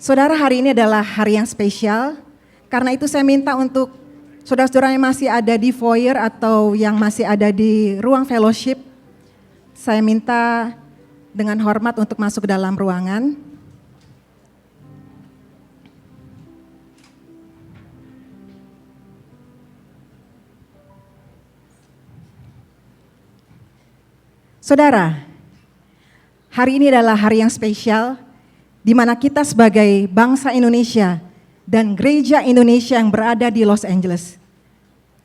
Saudara, hari ini adalah hari yang spesial. Karena itu saya minta untuk saudara-saudara yang masih ada di foyer atau yang masih ada di ruang fellowship, saya minta dengan hormat untuk masuk ke dalam ruangan. Saudara, hari ini adalah hari yang spesial di mana kita sebagai bangsa Indonesia dan gereja Indonesia yang berada di Los Angeles,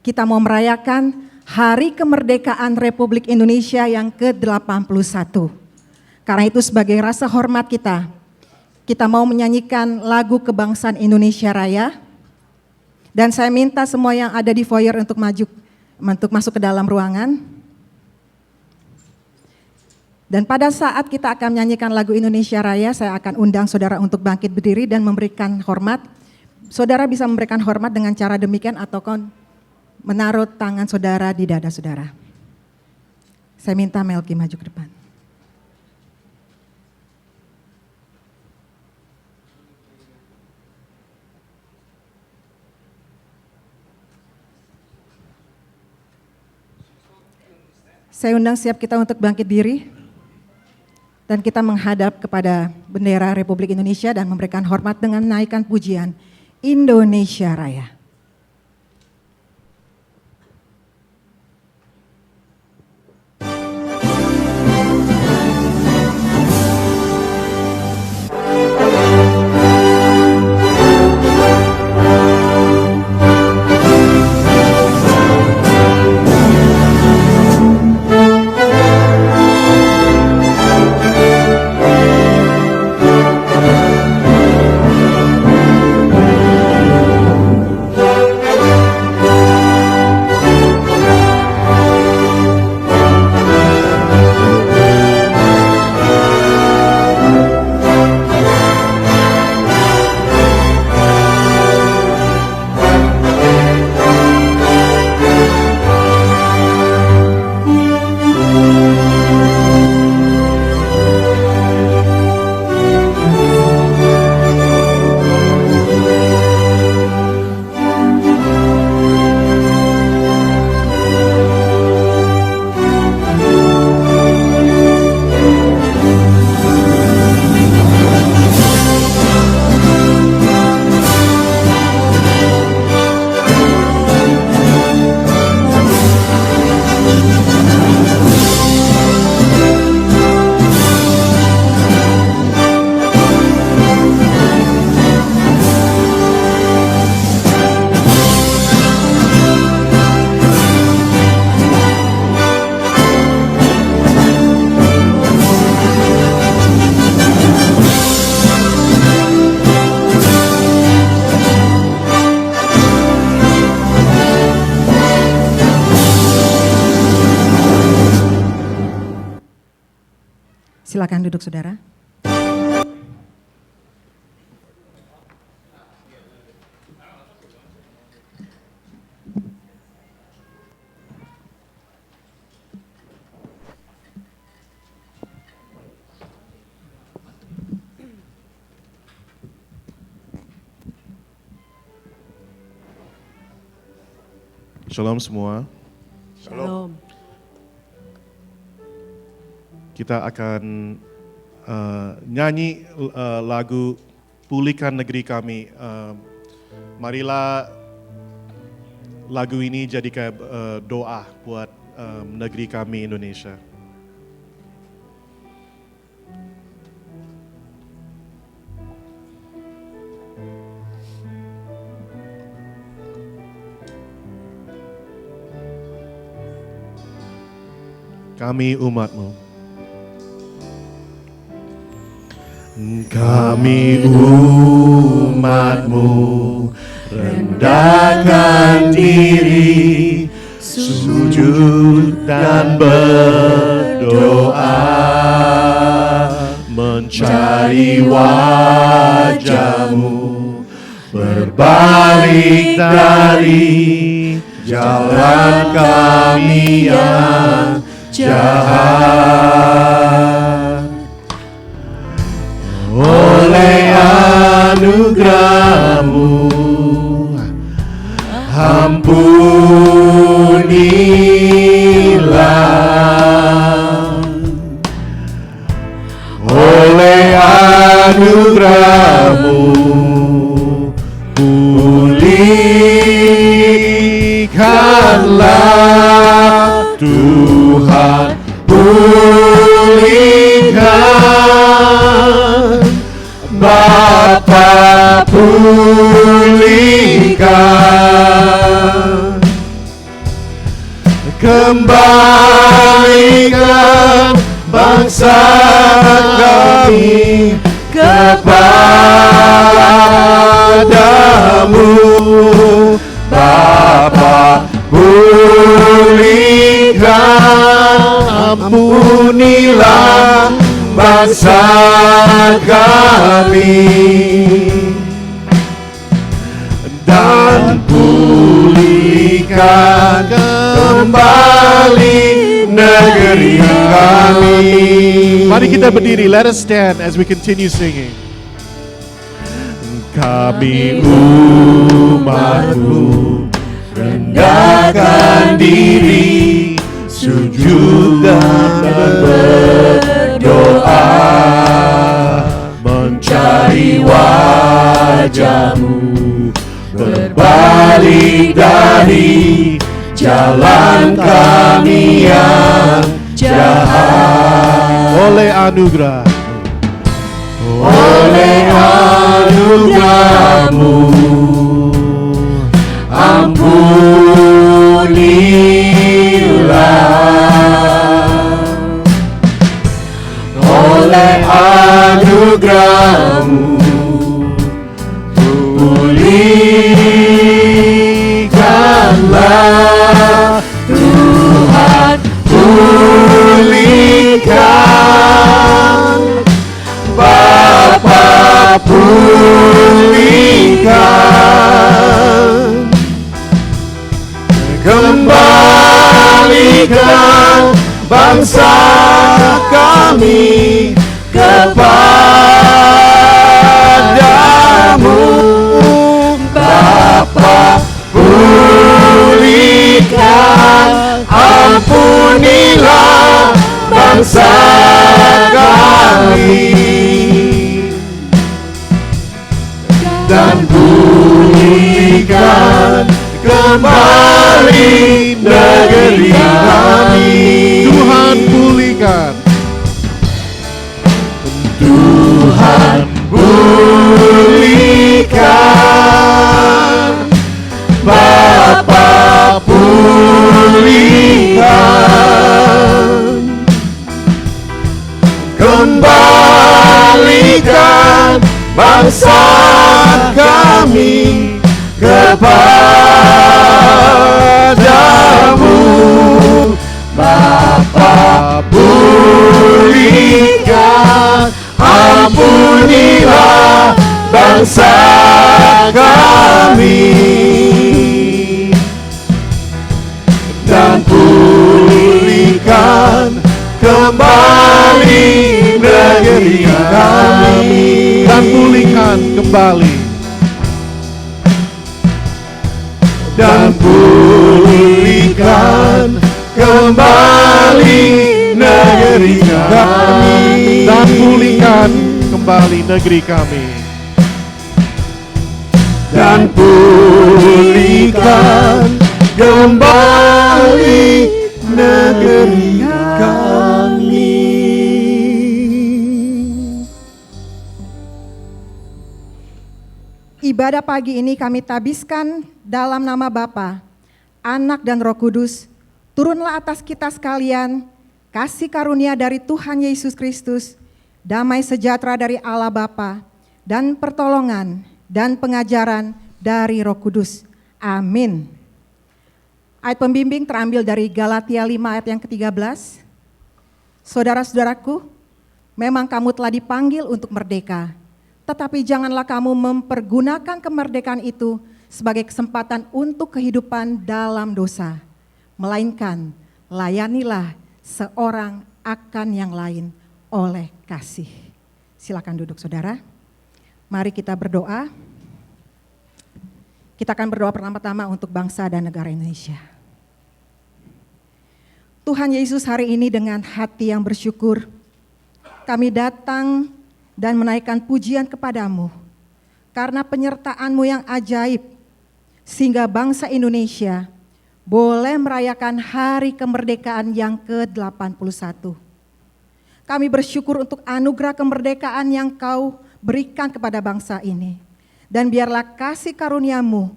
kita mau merayakan Hari Kemerdekaan Republik Indonesia yang ke-81. Karena itu sebagai rasa hormat kita mau menyanyikan lagu kebangsaan Indonesia Raya. Dan saya minta semua yang ada di foyer untuk masuk ke dalam ruangan. Dan pada saat kita akan menyanyikan lagu Indonesia Raya, saya akan undang saudara untuk bangkit berdiri dan memberikan hormat. Saudara bisa memberikan hormat dengan cara demikian atau menaruh tangan saudara di dada saudara. Saya minta Melki maju ke depan. Saya undang siap kita untuk bangkit diri. Dan kita menghadap kepada bendera Republik Indonesia dan memberikan hormat dengan menaikkan pujian Indonesia Raya. Silakan duduk saudara. Shalom semua. Shalom. Kita akan nyanyi lagu Pulihkan Negeri Kami. Marilah lagu ini jadi kayak doa buat negeri kami Indonesia. Kami umat-Mu. Kami umat-Mu rendahkan diri, sujud dan berdoa, mencari wajah-Mu, berbalik dari jalan kami yang jahat. Oleh pulihkan, Bapa pulihkan, kembalikan bangsa kami kepadamu, Bapa pulihkan, ampunilah bangsa kami, dan pulihkan kembali negeri kami. Mari kita berdiri, let us stand as we continue singing. Kami umat-Mu rendahkan diri, sujud dan berdoa, mencari wajah-Mu, berbalik dari jalan kami yang jahat. Oleh anugerah, oleh anugerah-Mu, ampunilah. Oleh anugerah-Mu, pulihkanlah Tuhan, pulihkan, Bapa pulihkan, kembalikan bangsa kami kepadamu, Bapa pulihkan, ampunilah bangsa kami, dan pulihkan kembali negeri kami. Tuhan pulihkan, Tuhan pulihkan, Bapa pulihkan, kembalikan bangsa kami kepadamu, Bapa pulihkan, ampunilah bangsa kami, dan pulihkan kembali negeri kami, dan pulihkan kembali, dan pulihkan kembali negeri kami, dan pulihkan kembali negeri kami, dan pulihkan kembali negeri kami. Ibadah pagi ini kami tabiskan dalam nama Bapa, Anak dan Roh Kudus. Turunlah atas kita sekalian kasih karunia dari Tuhan Yesus Kristus, damai sejahtera dari Allah Bapa, dan pertolongan dan pengajaran dari Roh Kudus. Amin. Ayat pembimbing terambil dari Galatia 5 ayat yang ke-13. Saudara-saudaraku, memang kamu telah dipanggil untuk merdeka, tetapi janganlah kamu mempergunakan kemerdekaan itu sebagai kesempatan untuk kehidupan dalam dosa, melainkan layanilah seorang akan yang lain oleh kasih. Silakan duduk saudara. Mari kita berdoa. Kita akan berdoa pertama-tama untuk bangsa dan negara Indonesia. Tuhan Yesus, hari ini dengan hati yang bersyukur, kami datang dan menaikkan pujian kepadamu karena penyertaan-Mu yang ajaib, sehingga bangsa Indonesia boleh merayakan hari kemerdekaan yang ke-81. Kami bersyukur untuk anugerah kemerdekaan yang Kau berikan kepada bangsa ini. Dan biarlah kasih karunia-Mu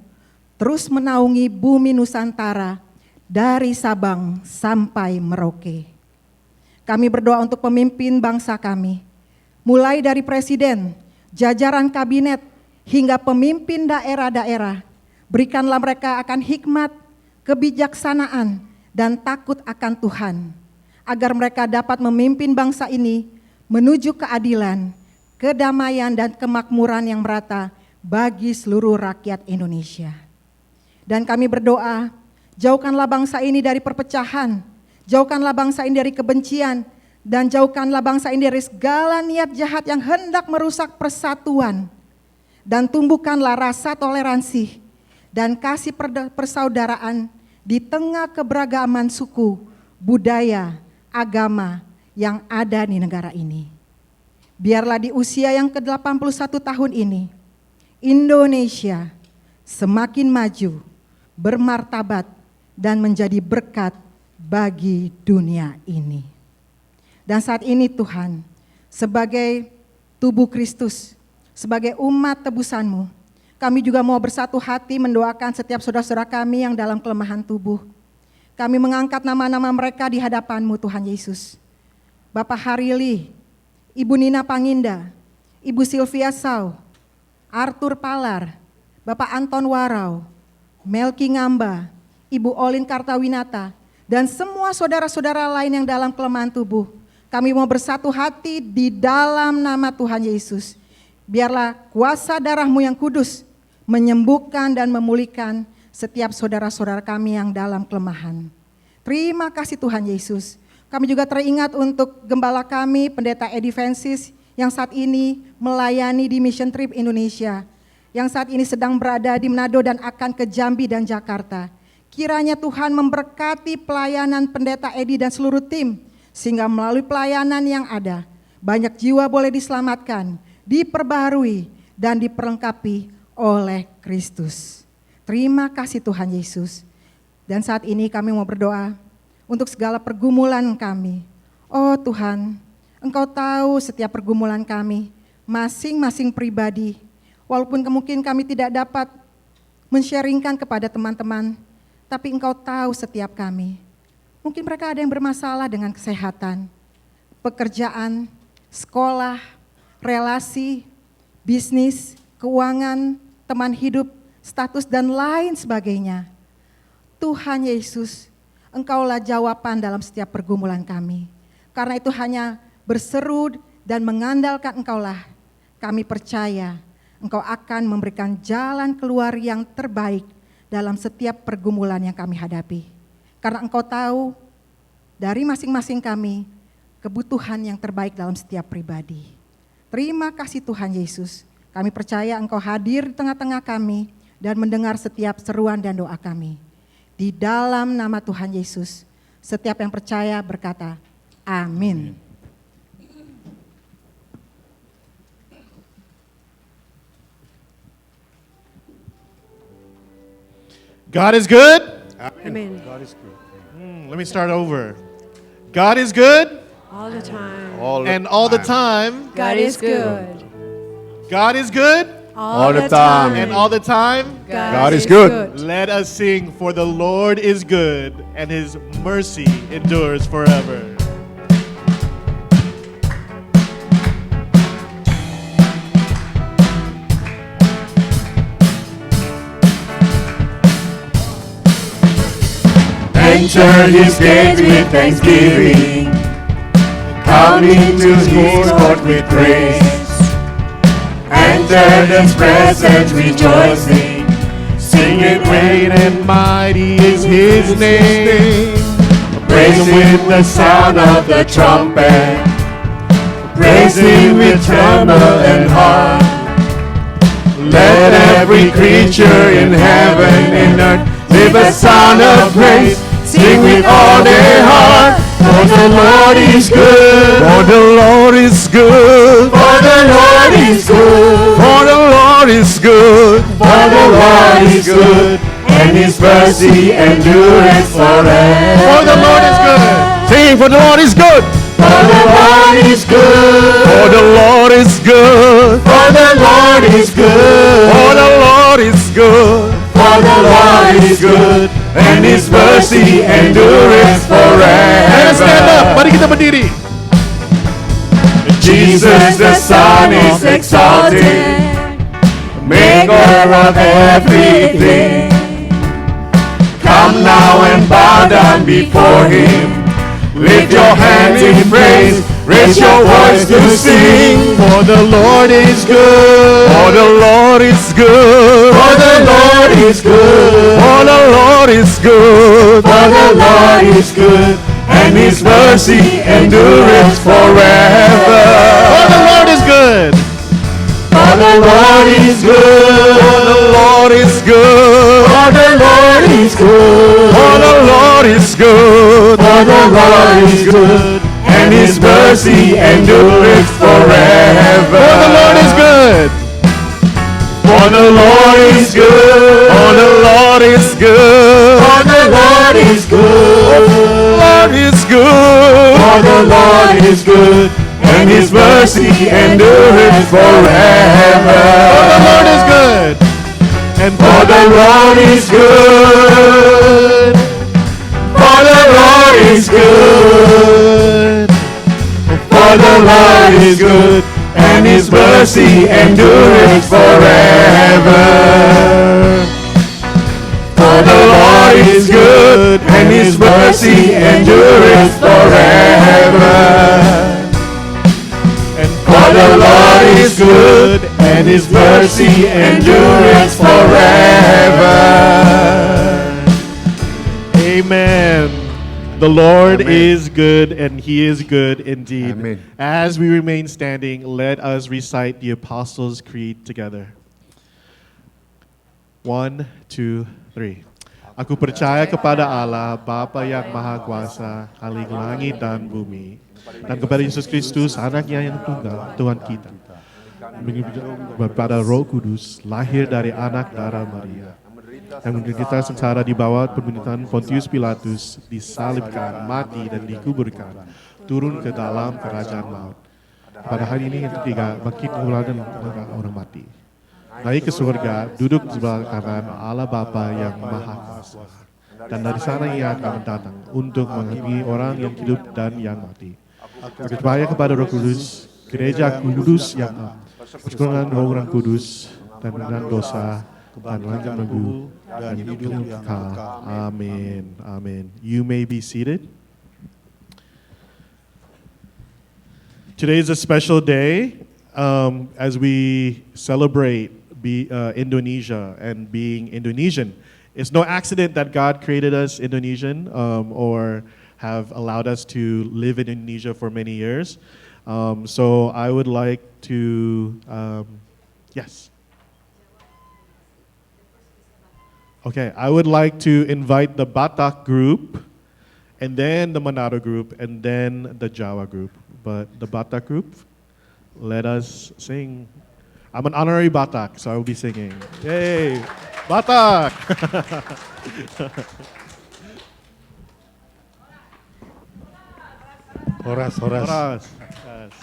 terus menaungi bumi Nusantara dari Sabang sampai Merauke. Kami berdoa untuk pemimpin bangsa kami, mulai dari presiden, jajaran kabinet, hingga pemimpin daerah-daerah. Berikanlah mereka akan hikmat, kebijaksanaan, dan takut akan Tuhan, agar mereka dapat memimpin bangsa ini menuju keadilan, kedamaian, dan kemakmuran yang merata bagi seluruh rakyat Indonesia. Dan kami berdoa, jauhkanlah bangsa ini dari perpecahan, jauhkanlah bangsa ini dari kebencian, dan jauhkanlah bangsa ini dari segala niat jahat yang hendak merusak persatuan. Dan tumbuhkanlah rasa toleransi dan kasih persaudaraan di tengah keberagaman suku, budaya, agama yang ada di negara ini. Biarlah di usia yang ke-81 tahun ini, Indonesia semakin maju, bermartabat, dan menjadi berkat bagi dunia ini. Dan saat ini Tuhan, sebagai tubuh Kristus, sebagai umat tebusan-Mu, kami juga mau bersatu hati mendoakan setiap saudara-saudara kami yang dalam kelemahan tubuh. Kami mengangkat nama-nama mereka di hadapan-Mu Tuhan Yesus. Bapak Harili, Ibu Nina Panginda, Ibu Sylvia Sau, Arthur Palar, Bapak Anton Warau, Melki Ngamba, Ibu Olin Kartawinata, dan semua saudara-saudara lain yang dalam kelemahan tubuh. Kami mau bersatu hati di dalam nama Tuhan Yesus. Biarlah kuasa darah-Mu yang kudus menyembuhkan dan memulihkan setiap saudara-saudara kami yang dalam kelemahan. Terima kasih Tuhan Yesus. Kami juga teringat untuk gembala kami, Pendeta Edi Francis, yang saat ini melayani di Mission Trip Indonesia, yang saat ini sedang berada di Manado dan akan ke Jambi dan Jakarta. Kiranya Tuhan memberkati pelayanan Pendeta Edi dan seluruh tim, sehingga melalui pelayanan yang ada, banyak jiwa boleh diselamatkan, diperbaharui, dan diperlengkapi oleh Kristus. Terima kasih Tuhan Yesus. Dan saat ini kami mau berdoa untuk segala pergumulan kami. Oh Tuhan, Engkau tahu setiap pergumulan kami, masing-masing pribadi. Walaupun mungkin kami tidak dapat men-sharingkan kepada teman-teman, tapi Engkau tahu setiap kami. Mungkin mereka ada yang bermasalah dengan kesehatan, pekerjaan, sekolah, relasi, bisnis, keuangan, teman hidup, status, dan lain sebagainya. Tuhan Yesus, Engkaulah jawaban dalam setiap pergumulan kami. Karena itu hanya berseru dan mengandalkan Engkaulah, kami percaya Engkau akan memberikan jalan keluar yang terbaik dalam setiap pergumulan yang kami hadapi. Karena Engkau tahu dari masing-masing kami kebutuhan yang terbaik dalam setiap pribadi. Terima kasih Tuhan Yesus. Kami percaya Engkau hadir di tengah-tengah kami dan mendengar setiap seruan dan doa kami. Di dalam nama Tuhan Yesus, setiap yang percaya berkata, amin. God is good. Amen. God is good. Let me start over. God is good, All the time. and all the time, God is good. God is good, All the time. and all the time. God is good. Let us sing, for the Lord is good, and His mercy endures forever. Enter His gates with thanksgiving. Come into His court with praise. Enter His presence rejoicing. Sing it Great and mighty is His name. Praise Him with the sound of the trumpet. Praise Him with tremble and harp. Let every creature in heaven and earth give a sound of praise. Sing with all their heart. For the Lord is good. For the Lord is good. For the Lord is good. For the Lord is good. For the Lord is good. And His mercy endureth forever. For the Lord is good. Sing, for the Lord is good. For the Lord good. For the Lord is good. For the Lord is good. For the Lord is good. For the Lord is good. And His mercy endureth Let us stand up. forever. Mari kita berdiri. Jesus the Son is exalted, maker of everything. Come now and bow down before Him. Lift your hands in praise, raise your voice to sing. For the Lord is good. For the Lord is good. For the Lord is good. For the Lord is good. For the Lord is good, and His mercy endureth forever. For the Lord is good. For the Lord is good. For the Lord is good. For the Lord is good. For the Lord is good. For the Lord is good, and His mercy endureth forever. For the Lord is good. For the Lord is good. For the Lord is good. For the Lord is good. Lord is good. For the Lord is good, and His mercy endureth forever. For the Lord is good. And For the Lord is good. For the Lord is good. For the Lord is good, and His mercy endureth forever. For the Lord is good, and His mercy endureth forever. For the Lord is good, and His mercy endureth forever. Amen. The Lord is good and He is good indeed. Amen. As we remain standing, let us recite the Apostles' Creed together. 1, 2, 3. Aku percaya kepada Allah, Bapa yang Maha Kuasa, Khalik langit dan bumi, dan kepada Yesus Kristus, Anaknya yang tunggal, Tuhan kita, kepada Roh Kudus, lahir dari anak darah Maria, yang menderita sengsara di bawah pemerintahan Pontius Pilatus, disalibkan, mati dan dikuburkan, turun ke dalam kerajaan maut. Pada hari ini yang ketiga, bangkit kembali dan orang mati. Naik ke surga, duduk di sebelah kanan Allah Bapa yang Maha Kuasa. Dan dari sana Ia akan datang untuk menghakimi orang yang hidup dan yang mati. Aku percaya kepada Roh Kudus, gereja kudus yang persekutuan Roh Orang Kudus, dan pengampunan dosa, dan langit minggu, dan hidup yang kekal. Amin. Amin. You may be seated. Today is a special day as we celebrate Indonesia and being Indonesian. It's no accident that God created us Indonesian or have allowed us to live in Indonesia for many years. So I would like to, yes. Okay, I would like to invite the Batak group, and then the Manado group, and then the Jawa group. But the Batak group, let us sing. I'm an honorary Batak, so I will be singing. Yay! Batak! Horas. Horas. Yes.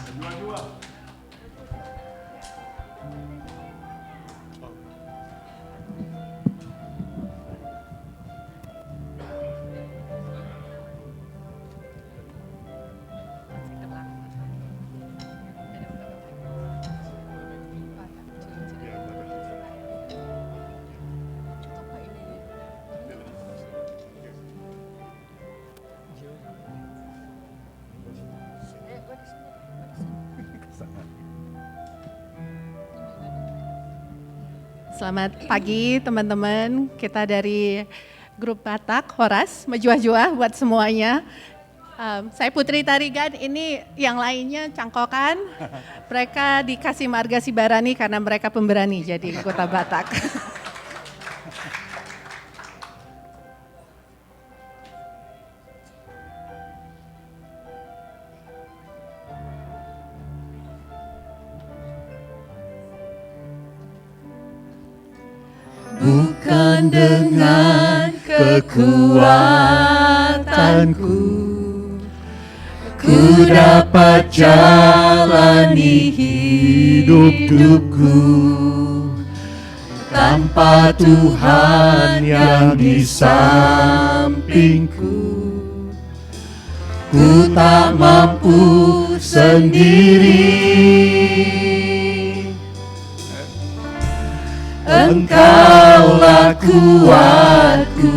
Selamat pagi teman-teman, kita dari grup Batak, Horas, Mejuah-juah buat semuanya. Saya Putri Tarigan, ini yang lainnya Cangkokan. Mereka dikasih marga Sibarani karena mereka pemberani jadi kota Batak. Bukan dengan kekuatanku, ku dapat jalani hidupku tanpa Tuhan yang di sampingku. Ku tak mampu sendiri, Engkaulah kuatku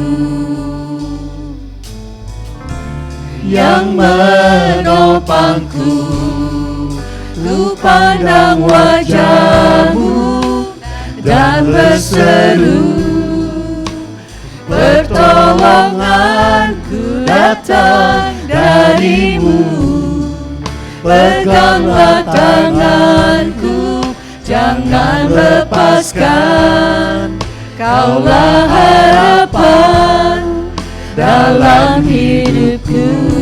yang menopangku. Ku pandang wajah-Mu dan berseru, pertolonganku datang dari-Mu. Peganglah tanganku, jangan lepaskan. Kaulah harapan dalam hidupku.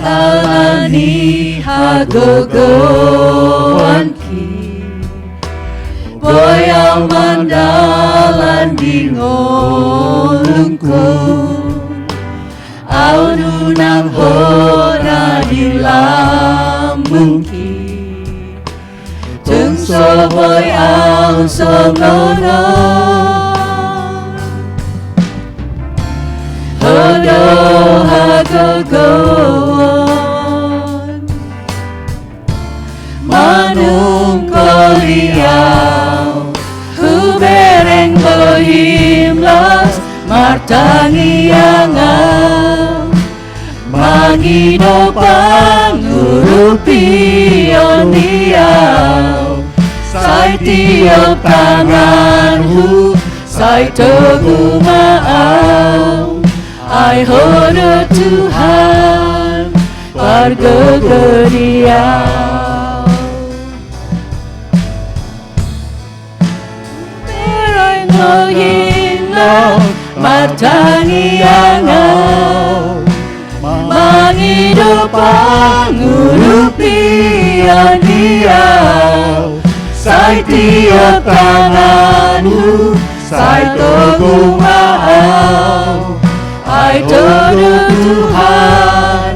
Alani hagogoanki boyang mandalan bingolungku au nunang hona di lambungki tung soboy au songono hodo hagogoan manung koliau hubereng bohimlas martangi angau mangido pangurupi oniau sai tiap tanganmu sai teguh maau ai hodo Tuhan pargegeriau berai ngohino martangi angau mangido pangurupi oniau sai tiap tanganmu sai teguh maau ai hodo Tuhan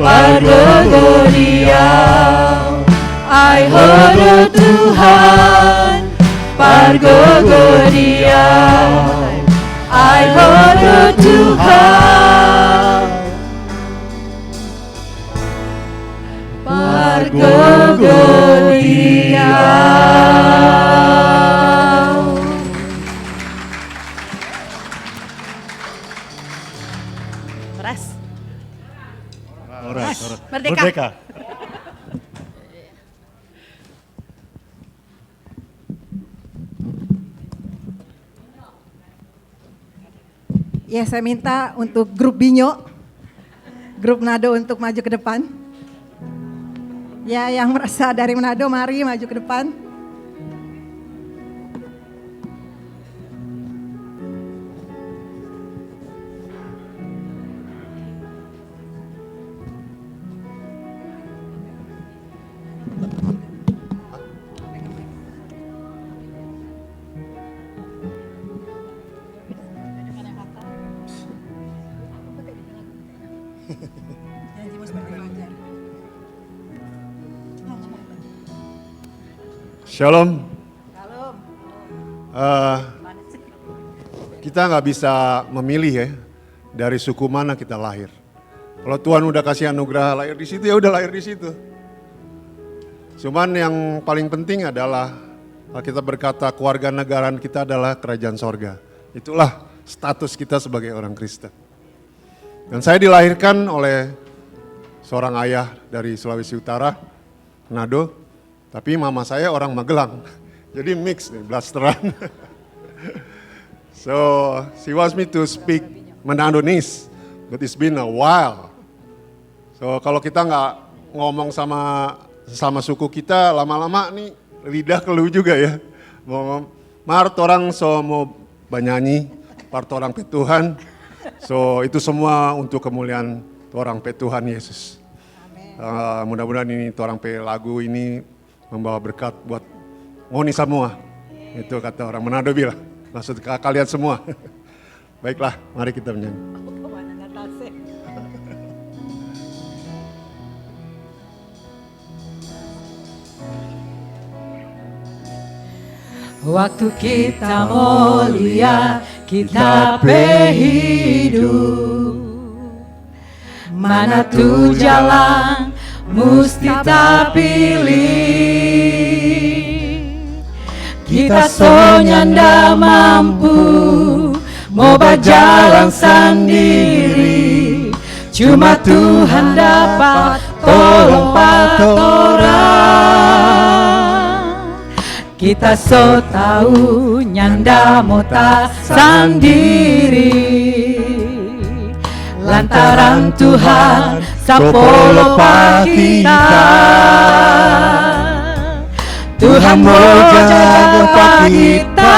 pargegeriau ai hodo Tuhan pargegeriau ai hodo Tuhan pargegeriau. Horas. Alright. Merdeka. Ya, saya minta untuk grup Binyo, grup Manado untuk maju ke depan. Ya, yang merasa dari Manado, mari maju ke depan. Shalom. Kita nggak bisa memilih ya dari suku mana kita lahir. Kalau Tuhan udah kasih anugerah lahir di situ ya udah lahir di situ. Cuman yang paling penting adalah kita berkata keluarga negaraan kita adalah kerajaan sorga. Itulah status kita sebagai orang Kristen. Dan saya dilahirkan oleh seorang ayah dari Sulawesi Utara, Manado. Tapi mama saya orang Magelang, jadi mix nih, blasteran. So, she wants me to speak Manadonese, but it's been a while. So, kalau kita nggak ngomong sama suku kita, lama-lama nih lidah keluh juga ya. Mart orang so mau banyanyi, part orang pe Tuhan. So, itu semua untuk kemuliaan orang pe Tuhan Yesus. Mudah-mudahan ini orang pe lagu ini membawa berkat buat ngoni semua. Itu kata orang Manado bilang, maksud kalian semua. Baiklah, mari kita menyanyi. Waktu kita mulia, kita hidup. Mana tuh jalan mesti tak pilih. Kita nyanda mampu mau berjalan sendiri. Cuma Tuhan dapat tolong patorang. Kita tahu nyanda mota sendiri. Lantaran Tuhan sapolo pa kita. Tuhan mau jaga pa kita.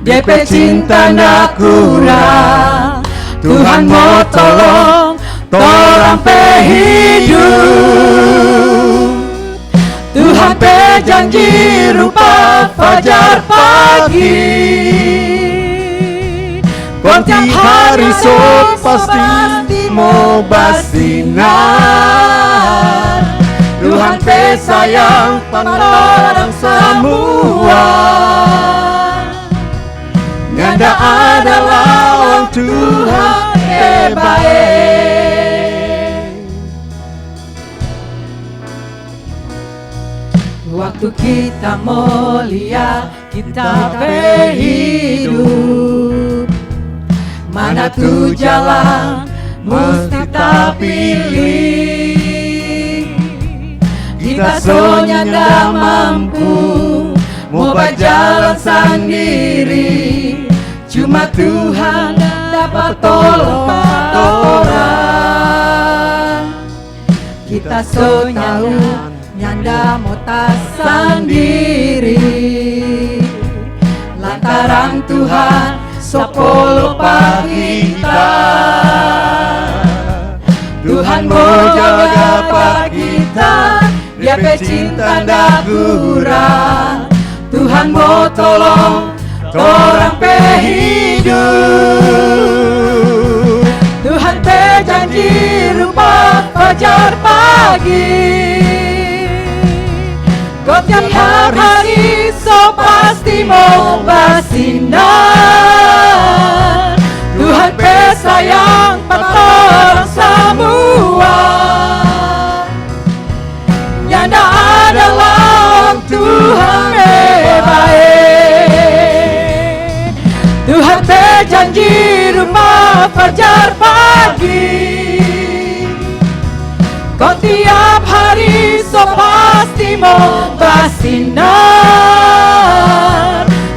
DP cinta ndak kurang. Tuhan mau tolong torang pe hidup. Tuhan pe janji rupa fajar pagi. Tiap hari pasti mau bersinar. Tuhan pe sayang orang semua. Nyanda ada lawan Tuhan baik. Waktu kita mulia, kita hidup. Mana tuh jalan mesti tak pilih. Kita nyanda mampu mau berjalan sendiri. Cuma Tuhan dapat tolong orang. Kita tahu nyanda mau tas sendiri. Lantaran Tuhan sepuluh kita. Tuhan mau jaga pa kita. Dia pe cinta ndak kurang. Tuhan mau tolong torang pe hidup. Tuhan pe janji rupa fajar pagi. Kau tiap hari pasti mau bersinar. Tuhan pe sayang orang semua. Nyanda ada lawan Tuhan baik. Tuhan pe janji rumah fajar pagi. Kau tiap hari pasti mau bersinar.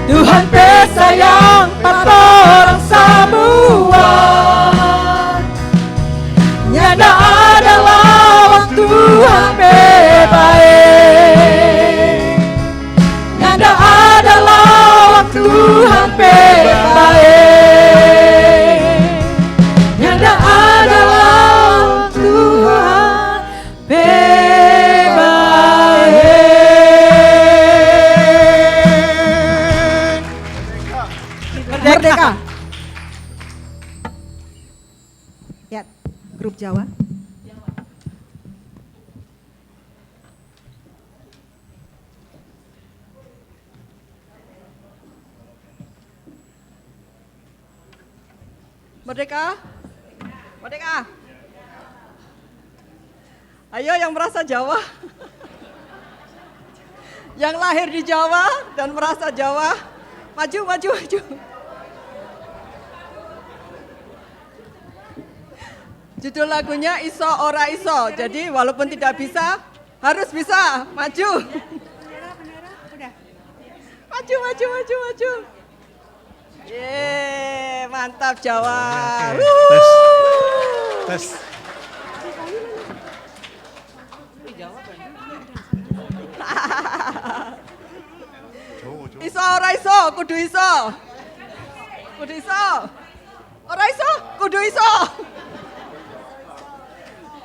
Tuhan pe sayang orang semua. Nyanda ada lawan Tuhan pe baik. Nyanda ada lawan Tuhan pe baik. Nyanda ada lawan Tuhan pe baik. Merdeka. Ya, grup Jawa. Merdeka? Merdeka? Ayo yang merasa Jawa. Yang lahir di Jawa dan merasa Jawa. Maju, maju, maju. Judul lagunya Iso Ora Iso. Jadi walaupun tidak bisa, harus bisa. Maju. Maju, maju, maju, maju. Yeay, mantap Jawa. Tes. Iso ora iso, kudu iso. Kudu iso. Ora iso, kudu iso.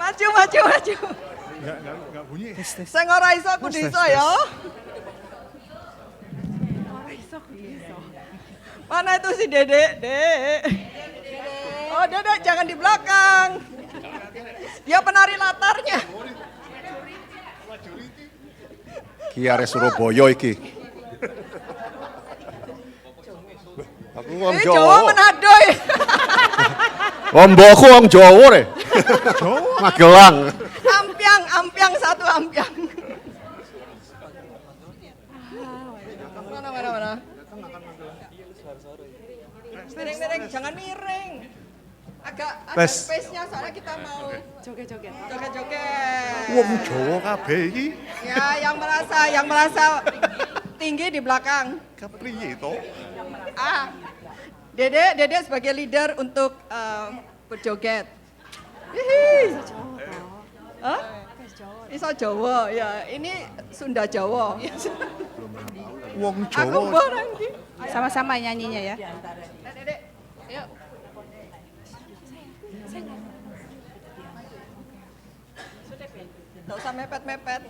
Maju, maju, maju. Enggak bunyi. Sing ora iso kudu iso ya. Mana itu si Dedek? Dek. Oh, Dedek jangan di belakang. Dia penari latarnya. Ki arek Surabaya iki. Aku wong Jawa Jawa. Manado. Mbokku wong Jawa re. Magelang. Ampiang satu ampiang. Mana. Miring, jangan miring. Agak space-nya soalnya kita mau joget-joget. Wong Jawa kabeh iki. Ya, yang merasa tinggi di belakang. Kepriye to? Dede sebagai leader untuk berjoget. Hihi. Hah? Iso Jawa, ya ini Sunda Jawa. Wong Aku Jawa. barang di. Sama-sama nyanyinya ya. Dedek, yuk. Gak usah mepet-mepet.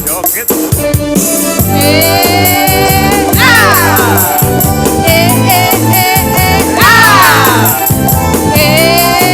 Joget. Eh,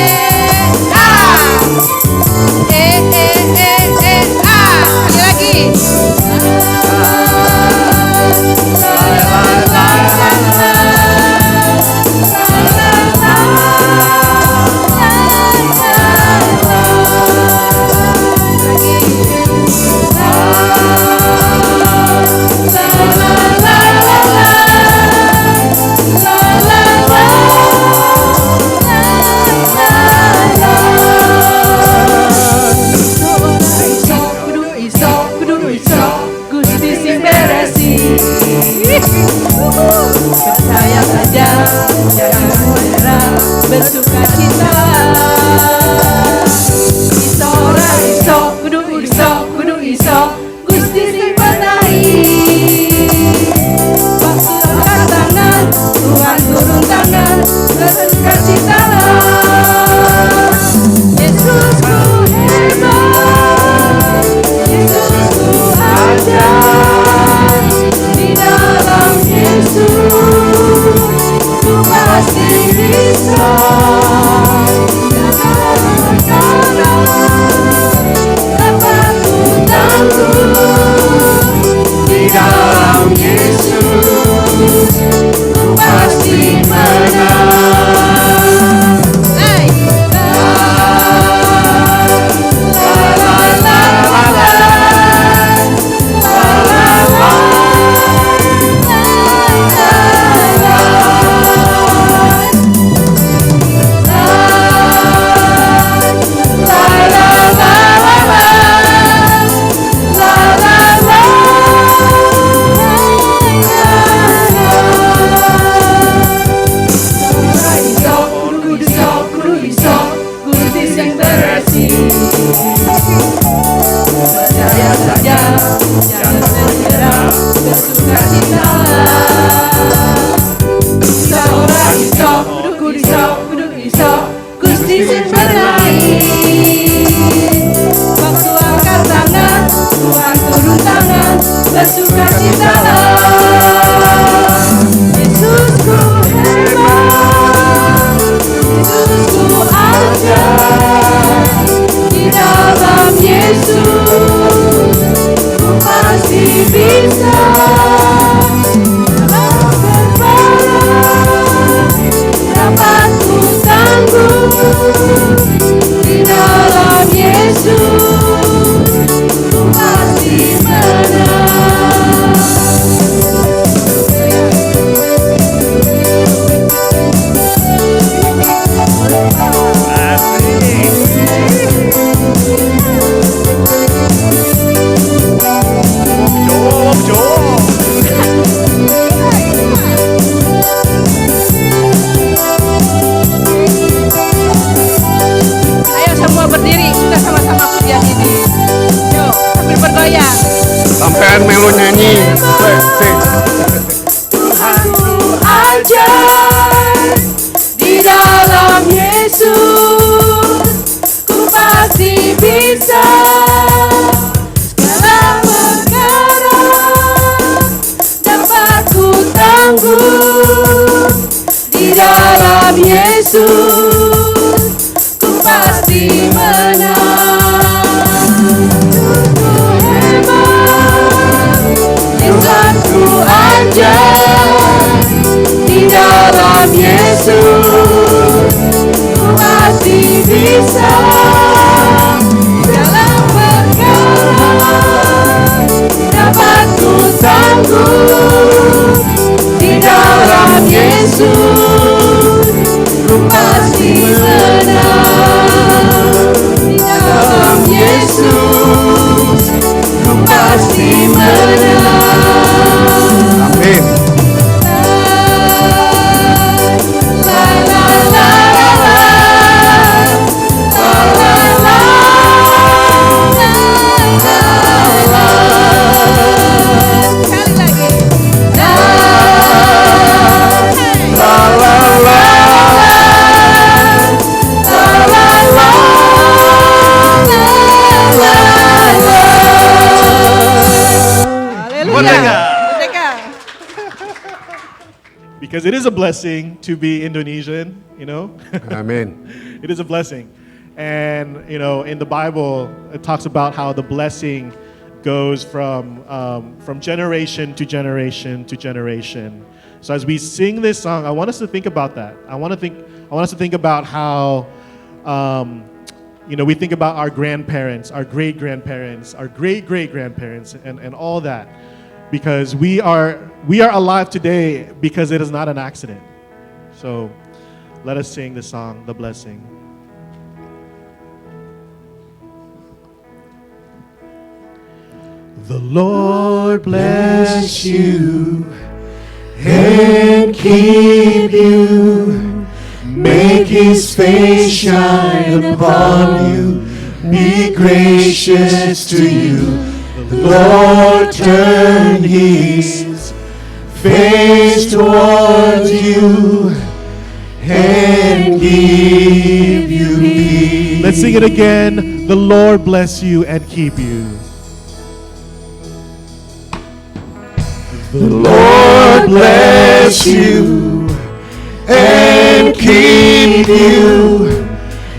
bagian ini. Yuk, sambil bergoyang. Sampean melu nyanyi. Tuhanku ajar di dalam Yesus, ku pasti bisa segala perkara dapat ku tangguh di dalam Yesus, ku pasti menang. Sungguh hebat Tuhanku ajar di dalam Yesus, ku pasti bisa dalam perkara dapat ku tangguh di dalam Yesus, ku pasti menang. Di dalam Yesus, ku pasti menang. Amin. La la la la la, la la la, la la. Sekali lagi. La la la la, la la la, la la. Haleluya. Merdeka. Because it is a blessing to be Indonesian, you know. Amin. It is a blessing. And, you know, in the Bible, it talks about how the blessing goes from generation to generation to generation. So as we sing this song, I want us to think about that. I want us to think about how, you know, we think about our grandparents, our great-grandparents, our great-great-grandparents, and all that. Because we are alive today because it is not an accident. So let us sing the song, The Blessing. The Lord bless you and keep you, make His face shine upon you, be gracious to you. The Lord turn His face towards you and give you peace. Let's sing it again. The Lord bless you and keep you. The Lord bless you and keep you,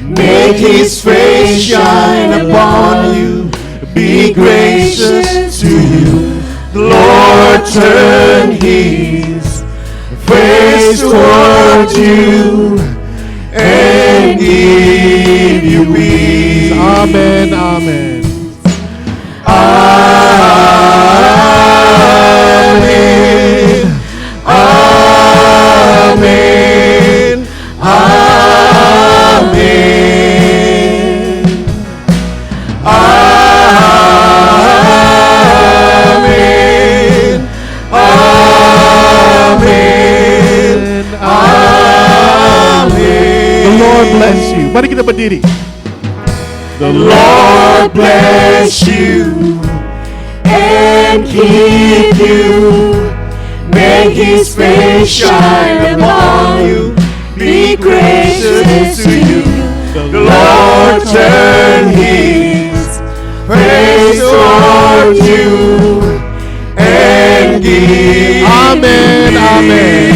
make His face shine upon you, be gracious to you. The Lord turn His face towards you and give you peace. Amen, amen. Amen. Amen. Amen. Amen. Amen. Amen. The Lord bless you. Mari kita berdiri. The Lord bless you and keep you, make His face shine upon you, be gracious to you. The Lord turn His face toward you and give Amen, amen.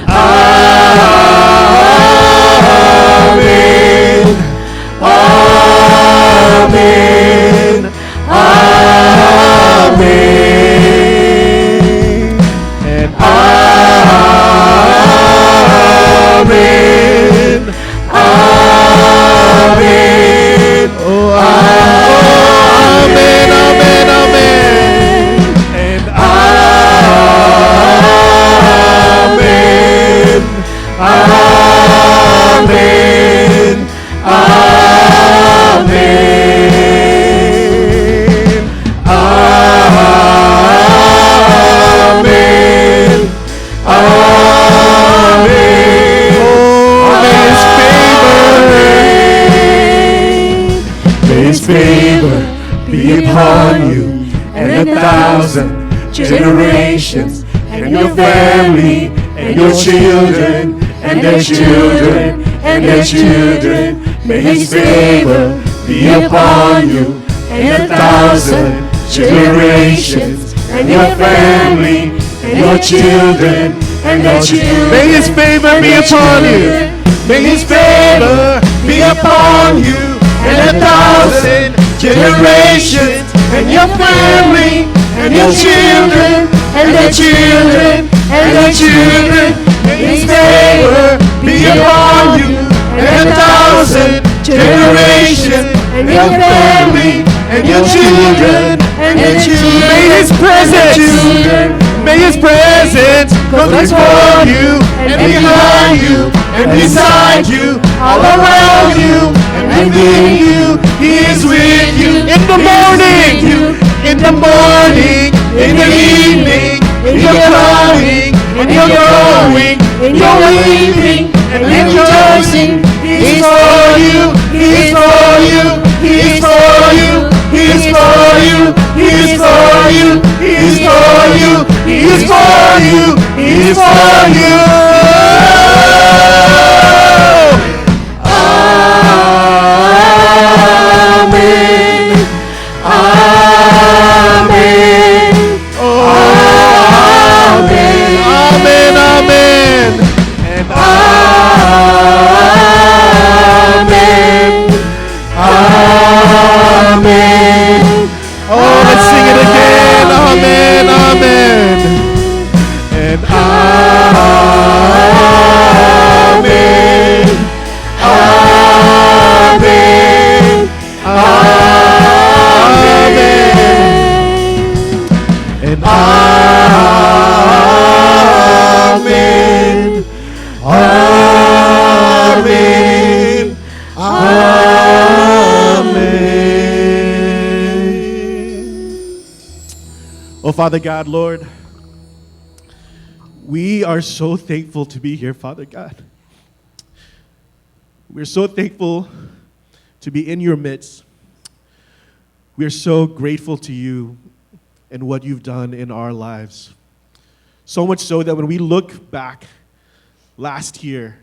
Amen. Amen. And amen. Amen. Oh, amen, amen, amen. And amen. favor be upon you and 1,000 generations, and your family, and your children, and their children, and their children. May His favor be upon you and 1,000 generations, and your family, and your children, and their children. May His favor be upon you. May His favor be upon you and 1,000 generations, and your family, and your children, and their children, and their children. May His favor be upon you and 1,000 generations, and your family, and your children, and their children. May His presence, may His presence go before you and behind you and beside you, all around you and within you. He is with you in the morning, in the morning, in the evening, in your coming, in your going, in your weeping and rejoicing. He is for you, He is for you, He is for you, He is for you, He is for you, He is for you, He is for you, He is for you. Amen. Amen. Amen. Amen. Amen. And amen. Amen. Oh, let's sing it again. Amen. Amen. And amen. Amen. Amen. And amen. Amen. Amen. Oh, Father God, Lord, we are so thankful to be here, Father God. We're so thankful to be in your midst. We're so grateful to you and what you've done in our lives. So much so that when we look back last year,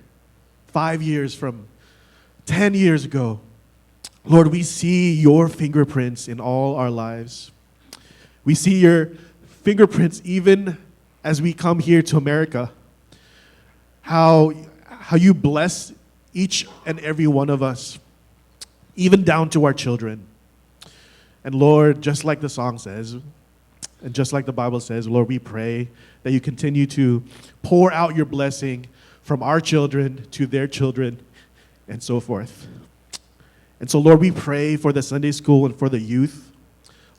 5 years from 10 years ago, Lord, we see your fingerprints in all our lives. We see your fingerprints even as we come here to America. How you bless each and every one of us, even down to our children. And Lord, just like the song says, and just like the Bible says, Lord, we pray that you continue to pour out your blessing from our children to their children and so forth. And so, Lord, we pray for the Sunday school and for the youth.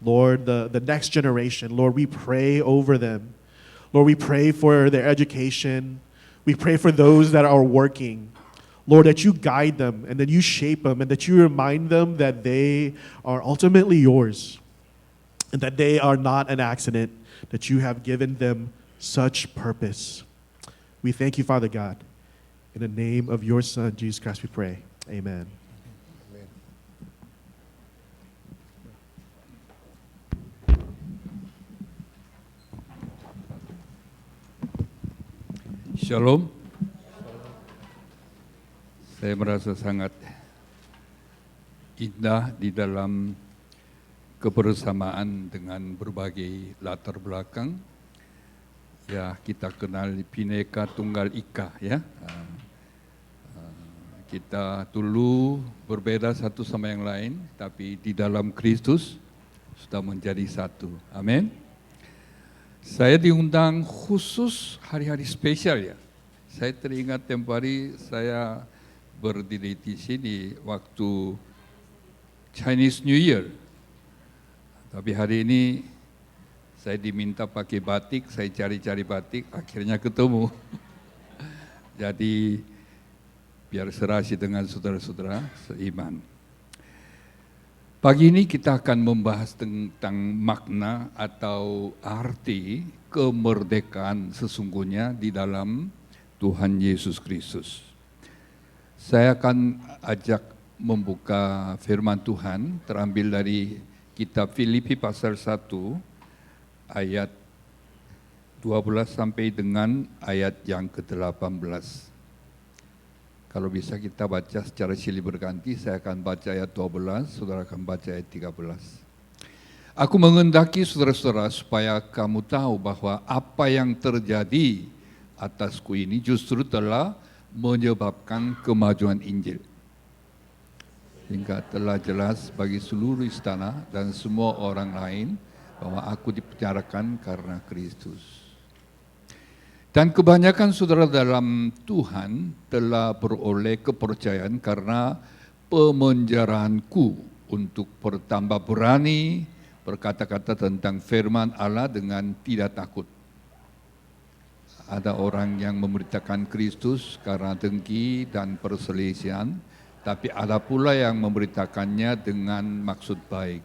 Lord, the next generation, Lord, we pray over them. Lord, we pray for their education. We pray for those that are working. Lord, that you guide them and that you shape them and that you remind them that they are ultimately yours and that they are not an accident, that you have given them such purpose. We thank you, Father God. In the name of your Son, Jesus Christ, we pray. Amen. Shalom. Saya merasa sangat indah di dalam kebersamaan dengan berbagai latar belakang. Ya, kita kenal Bhinneka Tunggal Ika, ya. Kita dulu berbeda satu sama yang lain, tapi di dalam Kristus sudah menjadi satu. Amin. Saya diundang khusus hari-hari spesial, ya. Saya teringat tempo hari saya berdiri di sini waktu Chinese New Year. Tapi hari ini saya diminta pakai batik, saya cari-cari batik, akhirnya ketemu. Jadi biar serasi dengan saudara-saudara seiman. Pagi ini kita akan membahas tentang makna atau arti kemerdekaan sesungguhnya di dalam Tuhan Yesus Kristus. Saya akan ajak membuka firman Tuhan terambil dari kitab Filipi pasal 1 ayat 12 sampai dengan ayat yang ke-18. Kalau bisa kita baca secara silih berganti, saya akan baca ayat 12, saudara akan baca ayat 13. Aku menghendaki saudara-saudara supaya kamu tahu bahwa apa yang terjadi atasku ini justru telah menyebabkan kemajuan Injil. Hingga telah jelas bagi seluruh istana dan semua orang lain bahwa aku dipenjarakan karena Kristus. Dan kebanyakan saudara dalam Tuhan telah beroleh kepercayaan karena pemenjaraanku untuk bertambah berani berkata-kata tentang firman Allah dengan tidak takut. Ada orang yang memberitakan Kristus karena dengki dan perselisihan, tapi ada pula yang memberitakannya dengan maksud baik.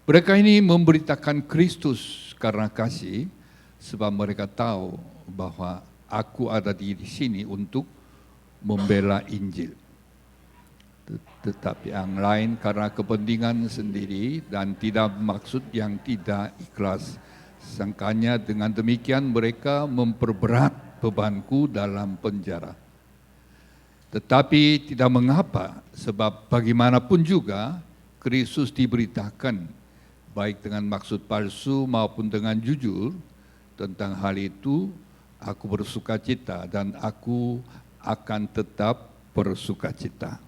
Mereka ini memberitakan Kristus karena kasih, sebab mereka tahu bahwa aku ada di sini untuk membela Injil. Tetapi yang lain karena kepentingan sendiri dan tidak maksud yang tidak ikhlas. Sangkanya dengan demikian mereka memperberat bebanku dalam penjara. Tetapi tidak mengapa, sebab bagaimanapun juga Kristus diberitakan, baik dengan maksud palsu maupun dengan jujur. Tentang hal itu, aku bersukacita dan aku akan tetap bersukacita.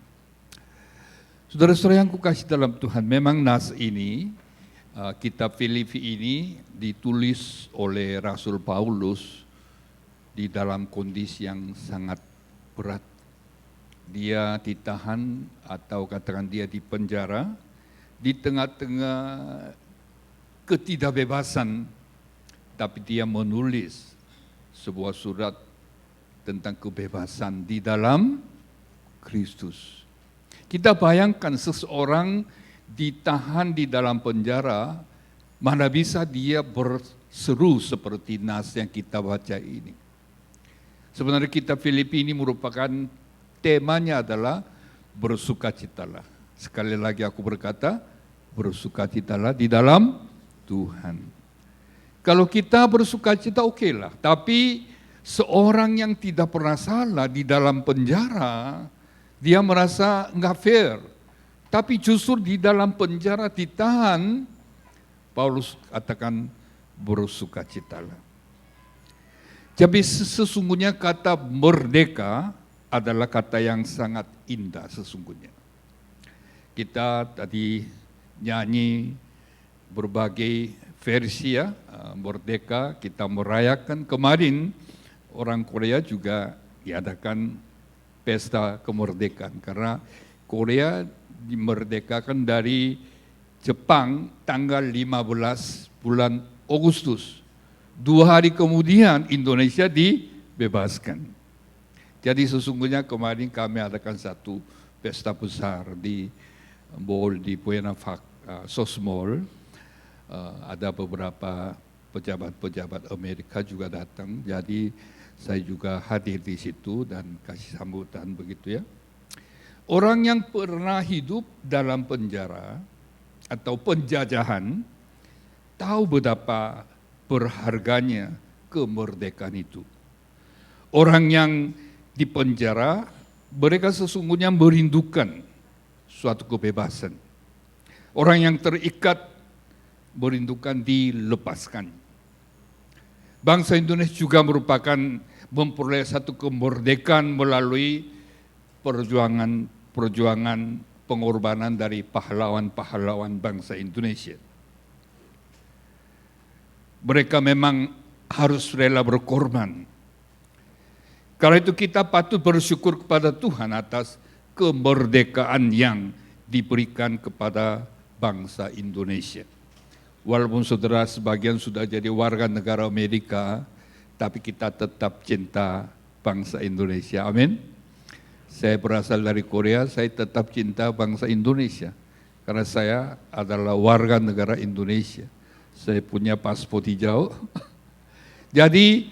Saudara-saudara yang kukasih dalam Tuhan, memang nas ini, kitab Filipi ini ditulis oleh Rasul Paulus di dalam kondisi yang sangat berat. Dia ditahan atau katakan dia di penjara di tengah-tengah ketidakbebasan, tapi dia menulis sebuah surat tentang kebebasan di dalam Kristus. Kita bayangkan seseorang ditahan di dalam penjara, mana bisa dia berseru seperti nas yang kita baca ini. Sebenarnya kitab Filipi ini merupakan temanya adalah bersukacitalah. Sekali lagi aku berkata, bersukacitalah di dalam Tuhan. Kalau kita bersukacita okelah, tapi seorang yang tidak pernah salah di dalam penjara, dia merasa nggak fair. Tapi justru di dalam penjara ditahan, Paulus katakan bersukacitalah. Jadi sesungguhnya kata merdeka adalah kata yang sangat indah sesungguhnya. Kita tadi nyanyi berbagai versi ya, merdeka, kita merayakan. Kemarin orang Korea juga diadakan pesta kemerdekaan karena Korea dimerdekakan dari Jepang tanggal 15 bulan Agustus. 2 hari kemudian Indonesia dibebaskan. Jadi sesungguhnya kemarin kami adakan satu pesta besar di mall di Buena Park, Sos Mall. Ada beberapa pejabat-pejabat Amerika juga datang. Jadi saya juga hadir di situ dan kasih sambutan begitu ya. Orang yang pernah hidup dalam penjara atau penjajahan tahu betapa berharganya kemerdekaan itu. Orang yang di penjara, mereka sesungguhnya merindukan suatu kebebasan. Orang yang terikat merindukan dilepaskan. Bangsa Indonesia juga merupakan memperoleh satu kemerdekaan melalui perjuangan pengorbanan dari pahlawan-pahlawan bangsa Indonesia. Mereka memang harus rela berkorban. Karena itu kita patut bersyukur kepada Tuhan atas kemerdekaan yang diberikan kepada bangsa Indonesia. Walaupun saudara sebagian sudah jadi warga negara Amerika, tapi kita tetap cinta bangsa Indonesia. Amin. Saya berasal dari Korea, saya tetap cinta bangsa Indonesia. Karena saya adalah warga negara Indonesia. Saya punya paspor hijau. Jadi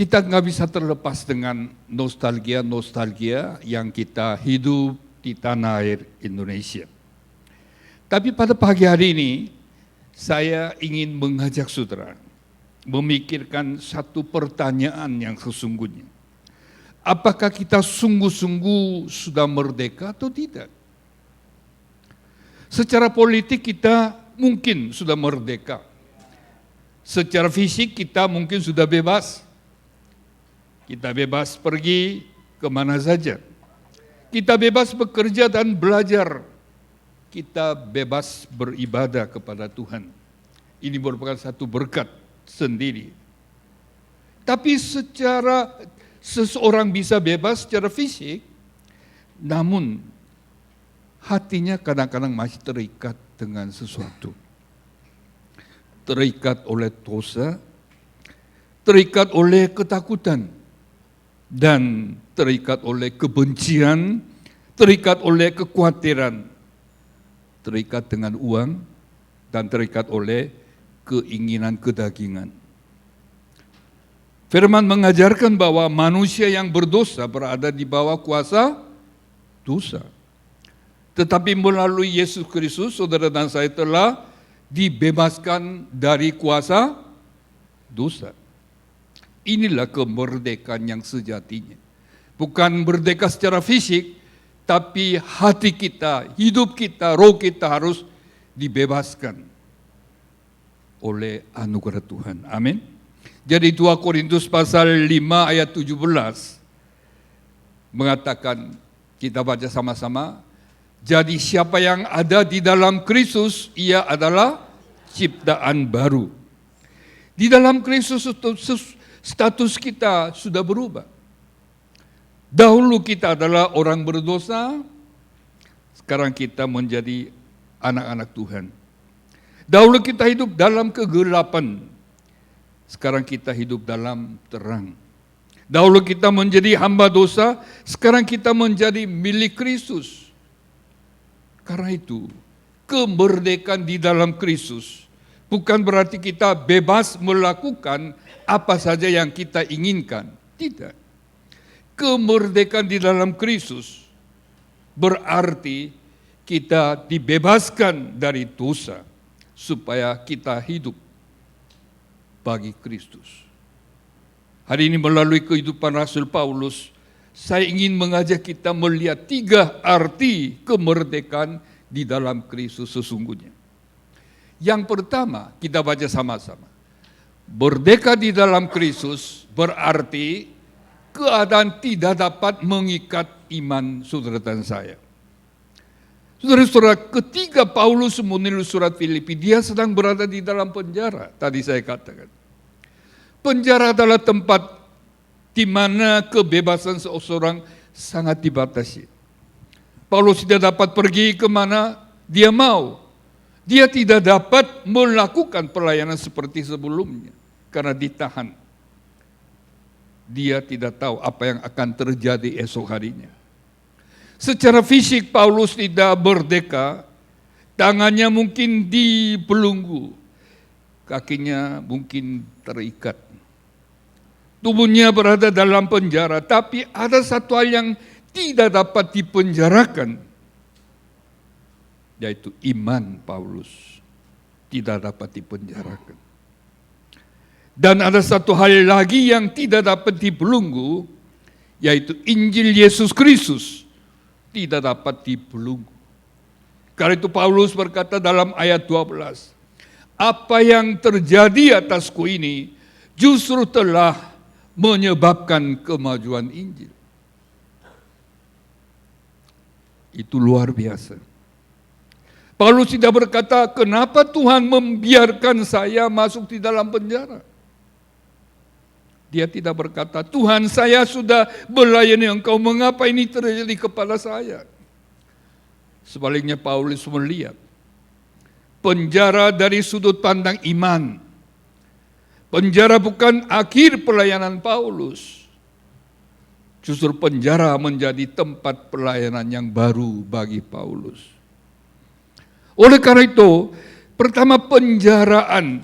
kita nggak bisa terlepas dengan nostalgia yang kita hidup di tanah air Indonesia. Tapi pada pagi hari ini, saya ingin mengajak saudara memikirkan satu pertanyaan yang sesungguhnya. Apakah kita sungguh-sungguh sudah merdeka atau tidak? Secara politik kita mungkin sudah merdeka. Secara fisik kita mungkin sudah bebas. Kita bebas pergi kemana saja. Kita bebas bekerja dan belajar. Kita bebas beribadah kepada Tuhan. Ini merupakan satu berkat sendiri. Tapi seseorang bisa bebas secara fisik, namun hatinya kadang-kadang masih terikat dengan sesuatu. Terikat oleh dosa, terikat oleh ketakutan, dan terikat oleh kebencian, terikat oleh kekhawatiran, terikat dengan uang, dan terikat oleh keinginan kedagingan. Firman mengajarkan bahwa manusia yang berdosa berada di bawah kuasa dosa. Tetapi melalui Yesus Kristus, saudara dan saya telah dibebaskan dari kuasa dosa. Inilah kemerdekaan yang sejatinya. Bukan merdeka secara fisik, tapi hati kita, hidup kita, roh kita harus dibebaskan oleh anugerah Tuhan. Amin. Jadi 2 Korintus pasal 5 ayat 17 mengatakan, kita baca sama-sama, jadi siapa yang ada di dalam Kristus, ia adalah ciptaan baru. Di dalam Kristus status kita sudah berubah. Dahulu kita adalah orang berdosa, sekarang kita menjadi anak-anak Tuhan. Dahulu kita hidup dalam kegelapan, sekarang kita hidup dalam terang. Dahulu kita menjadi hamba dosa, sekarang kita menjadi milik Kristus. Karena itu, kemerdekaan di dalam Kristus bukan berarti kita bebas melakukan apa saja yang kita inginkan. Tidak. Kemerdekaan di dalam Kristus berarti kita dibebaskan dari dosa supaya kita hidup bagi Kristus. Hari ini melalui kehidupan Rasul Paulus, saya ingin mengajak kita melihat 3 arti kemerdekaan di dalam Kristus sesungguhnya. Yang pertama, kita baca sama-sama. Merdeka di dalam Kristus berarti keadaan tidak dapat mengikat iman saudara dan saya. Saudara-saudara, ketika Paulus menulis surat Filipi, dia sedang berada di dalam penjara. Tadi saya katakan, penjara adalah tempat di mana kebebasan seseorang sangat dibatasi. Paulus tidak dapat pergi kemana dia mau. Dia tidak dapat melakukan pelayanan seperti sebelumnya karena ditahan. Dia tidak tahu apa yang akan terjadi esok harinya. Secara fisik Paulus tidak merdeka, tangannya mungkin dibelenggu, kakinya mungkin terikat. Tubuhnya berada dalam penjara, tapi ada satu hal yang tidak dapat dipenjarakan, yaitu iman Paulus tidak dapat dipenjarakan. Dan ada satu hal lagi yang tidak dapat dibelenggu, yaitu Injil Yesus Kristus tidak dapat dibelenggu. Karena itu Paulus berkata dalam ayat 12, apa yang terjadi atasku ini justru telah menyebabkan kemajuan Injil. Itu luar biasa. Paulus tidak berkata, kenapa Tuhan membiarkan saya masuk di dalam penjara? Dia tidak berkata, Tuhan saya sudah melayani engkau, mengapa ini terjadi kepada saya? Sebaliknya Paulus melihat penjara dari sudut pandang iman. Penjara bukan akhir pelayanan Paulus. Justru penjara menjadi tempat pelayanan yang baru bagi Paulus. Oleh karena itu, pertama pemenjaraan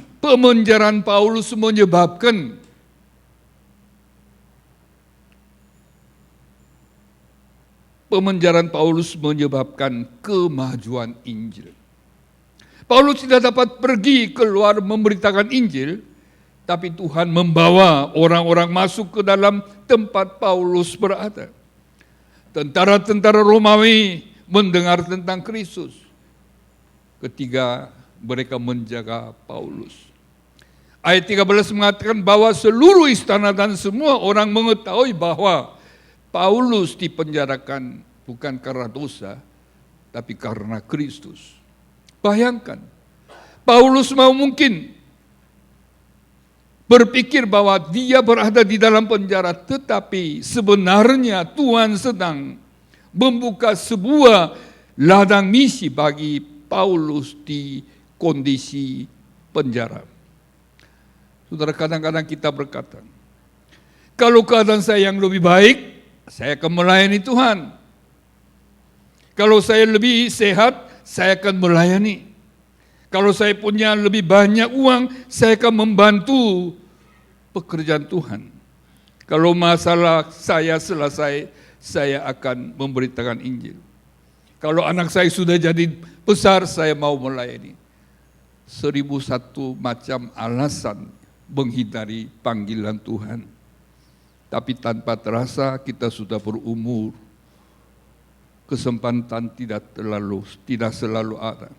Paulus menyebabkan pemenjaraan Paulus menyebabkan kemajuan Injil. Paulus tidak dapat pergi keluar memberitakan Injil, tapi Tuhan membawa orang-orang masuk ke dalam tempat Paulus berada. Tentara-tentara Romawi mendengar tentang Kristus ketika mereka menjaga Paulus. Ayat 13 mengatakan bahwa seluruh istana dan semua orang mengetahui bahwa Paulus dipenjarakan bukan karena dosa, tapi karena Kristus. Bayangkan, Paulus mau mungkin berpikir bahwa dia berada di dalam penjara, tetapi sebenarnya Tuhan sedang membuka sebuah ladang misi bagi Paulus di kondisi penjara. Saudara, kadang-kadang kita berkata, kalau keadaan saya yang lebih baik, saya akan melayani Tuhan. Kalau saya lebih sehat, saya akan melayani. Kalau saya punya lebih banyak uang, saya akan membantu pekerjaan Tuhan. Kalau masalah saya selesai, saya akan memberitakan Injil. Kalau anak saya sudah jadi besar, saya mau melayani. 1001 macam alasan menghindari panggilan Tuhan. Tapi tanpa terasa kita sudah berumur. Kesempatan tidak selalu ada.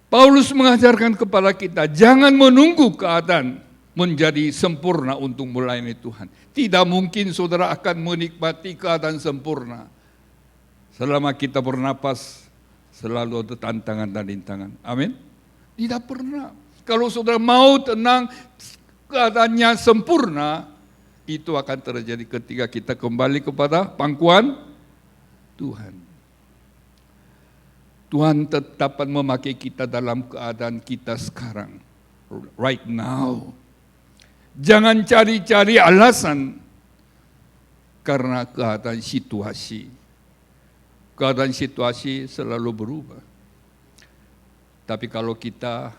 Paulus mengajarkan kepada kita, jangan menunggu keadaan menjadi sempurna untuk melayani Tuhan. Tidak mungkin saudara akan menikmati keadaan sempurna. Selama kita bernapas, selalu ada tantangan dan rintangan. Amin? Tidak pernah. Kalau saudara mau tenang, keadaannya sempurna, itu akan terjadi ketika kita kembali kepada pangkuan Tuhan. Tuhan tetap memakai kita dalam keadaan kita sekarang. Right now. Jangan cari-cari alasan karena keadaan situasi. Keadaan situasi selalu berubah. Tapi kalau kita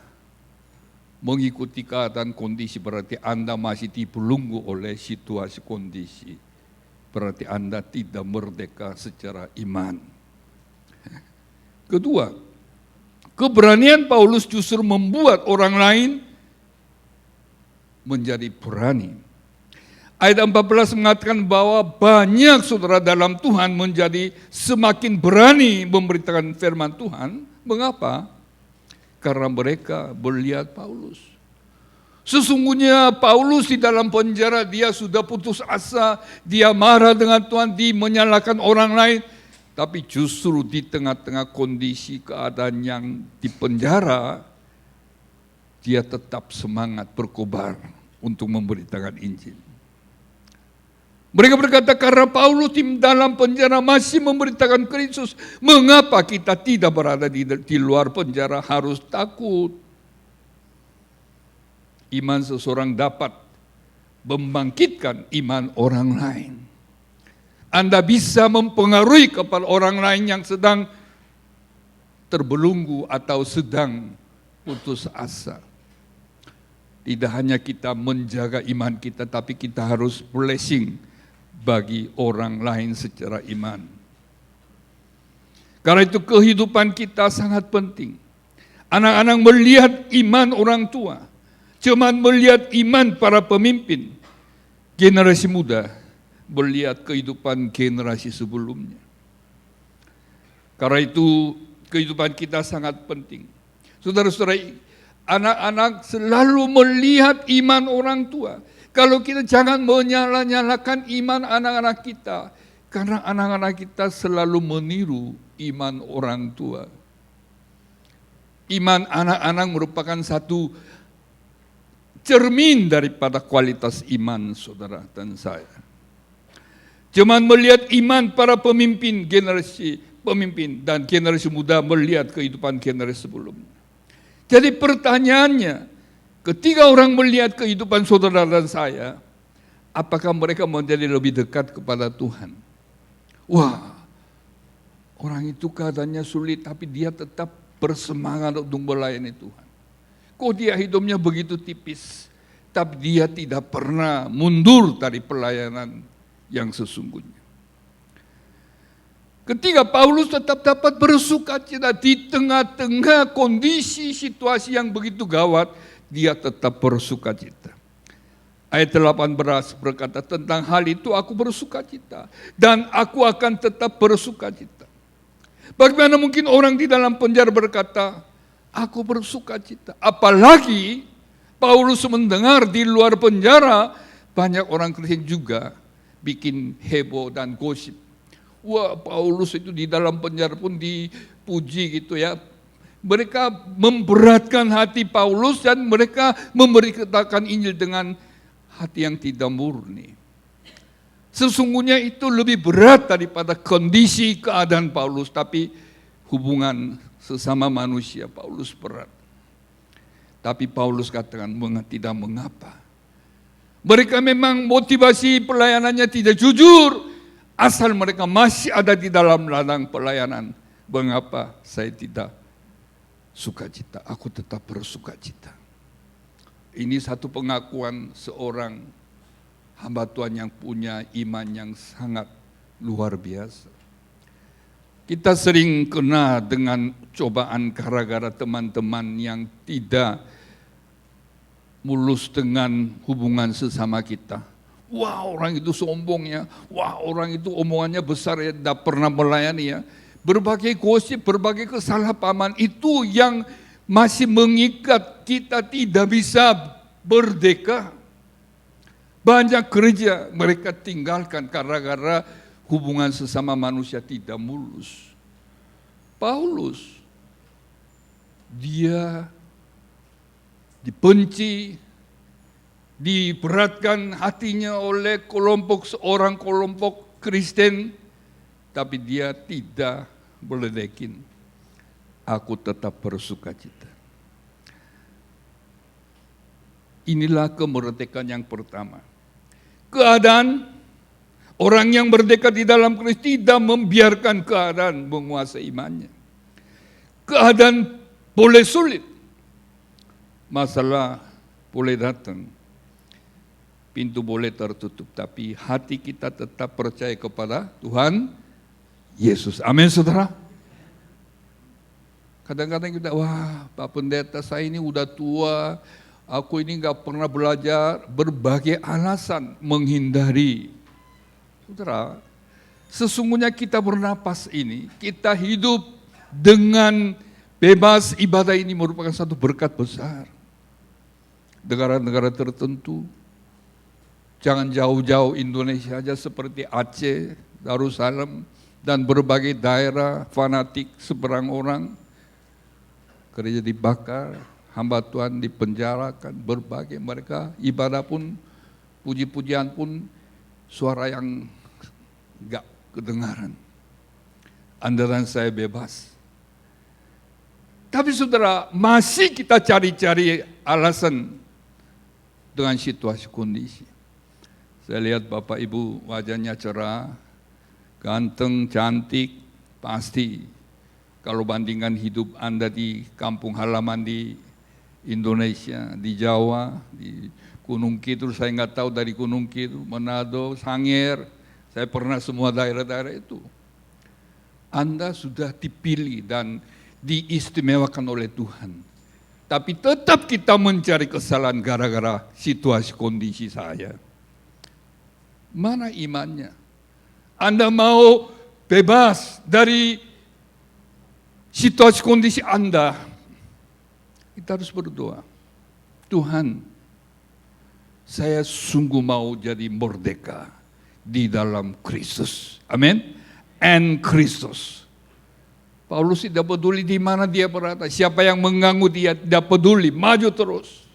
mengikuti keadaan kondisi, berarti Anda masih dibelenggu oleh situasi kondisi. Berarti Anda tidak merdeka secara iman. Kedua, keberanian Paulus justru membuat orang lain menjadi berani. Ayat 14 mengatakan bahwa banyak saudara dalam Tuhan menjadi semakin berani memberitakan firman Tuhan. Mengapa? Karena mereka melihat Paulus. Sesungguhnya Paulus di dalam penjara, dia sudah putus asa, dia marah dengan Tuhan, dia menyalahkan orang lain. Tapi justru di tengah-tengah kondisi keadaan yang di penjara, dia tetap semangat berkobar untuk memberitakan Injil. Mereka berkata, karena Paulus di dalam penjara masih memberitakan Kristus, mengapa kita tidak berada di luar penjara harus takut? Iman seseorang dapat membangkitkan iman orang lain. Anda bisa mempengaruhi kepada orang lain yang sedang terbelenggu atau sedang putus asa. Tidak hanya kita menjaga iman kita, tapi kita harus blessing bagi orang lain secara iman. Karena itu kehidupan kita sangat penting. Anak-anak melihat iman orang tua, cuman melihat iman para pemimpin. Generasi muda melihat kehidupan generasi sebelumnya. Karena itu kehidupan kita sangat penting. Saudara-saudara, anak-anak selalu melihat iman orang tua. Kalau kita jangan menyala-nyalakan iman anak-anak kita, karena anak-anak kita selalu meniru iman orang tua. Iman anak-anak merupakan satu cermin daripada kualitas iman saudara dan saya. Cuman melihat iman para pemimpin, generasi pemimpin dan generasi muda melihat kehidupan generasi sebelumnya. Jadi pertanyaannya, ketika orang melihat kehidupan saudara dan saya, apakah mereka menjadi lebih dekat kepada Tuhan? Wah, orang itu keadaannya sulit tapi dia tetap bersemangat untuk melayani Tuhan. Kok dia hidupnya begitu tipis, tapi dia tidak pernah mundur dari pelayanan yang sesungguhnya. Ketika Paulus tetap dapat bersukacita di tengah-tengah kondisi situasi yang begitu gawat, dia tetap bersukacita. Ayat 18 berkata, tentang hal itu aku bersukacita dan aku akan tetap bersukacita. Bagaimana mungkin orang di dalam penjara berkata, aku bersukacita. Apalagi Paulus mendengar di luar penjara banyak orang Kristen juga bikin heboh dan gosip. Wah, Paulus itu di dalam penjara pun dipuji gitu ya. Mereka memberatkan hati Paulus dan mereka memberitakan Injil dengan hati yang tidak murni. Sesungguhnya itu lebih berat daripada kondisi keadaan Paulus, tapi hubungan sesama manusia Paulus berat. Tapi Paulus katakan tidak mengapa. Mereka memang motivasi pelayanannya tidak jujur, asal mereka masih ada di dalam ladang pelayanan. Mengapa saya tidak sukacita? Aku tetap bersukacita. Ini satu pengakuan seorang hamba Tuhan yang punya iman yang sangat luar biasa. Kita sering kena dengan cobaan gara-gara teman-teman yang tidak mulus dengan hubungan sesama kita. Wah, orang itu sombong ya. Wah, orang itu omongannya besar ya, tidak pernah melayani ya. Berbagai gosip, berbagai kesalahpahaman itu yang masih mengikat kita tidak bisa merdeka. Banyak gereja mereka tinggalkan gara-gara hubungan sesama manusia tidak mulus. Paulus, dia dibenci, diberatkan hatinya oleh seorang kelompok Kristen, tapi dia tidak meledekin. Aku tetap bersukacita. Inilah kemerdekaan yang pertama. Keadaan orang yang merdeka di dalam Kristus tidak membiarkan keadaan menguasai imannya. Keadaan boleh sulit, masalah boleh datang, pintu boleh tertutup, tapi hati kita tetap percaya kepada Tuhan Yesus. Amin, saudara. Kadang-kadang kita, wah Pak Pendeta saya ini udah tua, aku ini gak pernah belajar, berbagai alasan menghindari. Saudara, sesungguhnya kita bernapas ini, kita hidup dengan bebas, ibadah ini merupakan satu berkat besar. Negara-negara tertentu, jangan jauh-jauh Indonesia aja seperti Aceh, Darussalam, dan berbagai daerah fanatik seberang orang, gereja dibakar, hamba Tuhan dipenjarakan, berbagai mereka ibadah pun, puji-pujian pun, suara yang enggak kedengaran. Anda dan saya bebas. Tapi saudara, masih kita cari-cari alasan dengan situasi kondisi. Saya lihat Bapak Ibu wajahnya cerah, ganteng, cantik, pasti. Kalau bandingkan hidup Anda di kampung halaman di Indonesia, di Jawa, di Gunung Kidul, saya nggak tahu dari Gunung Kidul, Manado, Sangir, saya pernah semua daerah-daerah itu. Anda sudah dipilih dan diistimewakan oleh Tuhan. Tapi tetap kita mencari kesalahan gara-gara situasi kondisi saya. Mana imannya? Anda mau bebas dari situasi kondisi Anda, kita harus berdoa. Tuhan, saya sungguh mau jadi merdeka di dalam Kristus. Amin. And Kristus. Paulus tidak peduli di mana dia berada, siapa yang mengganggu dia tidak peduli, maju terus.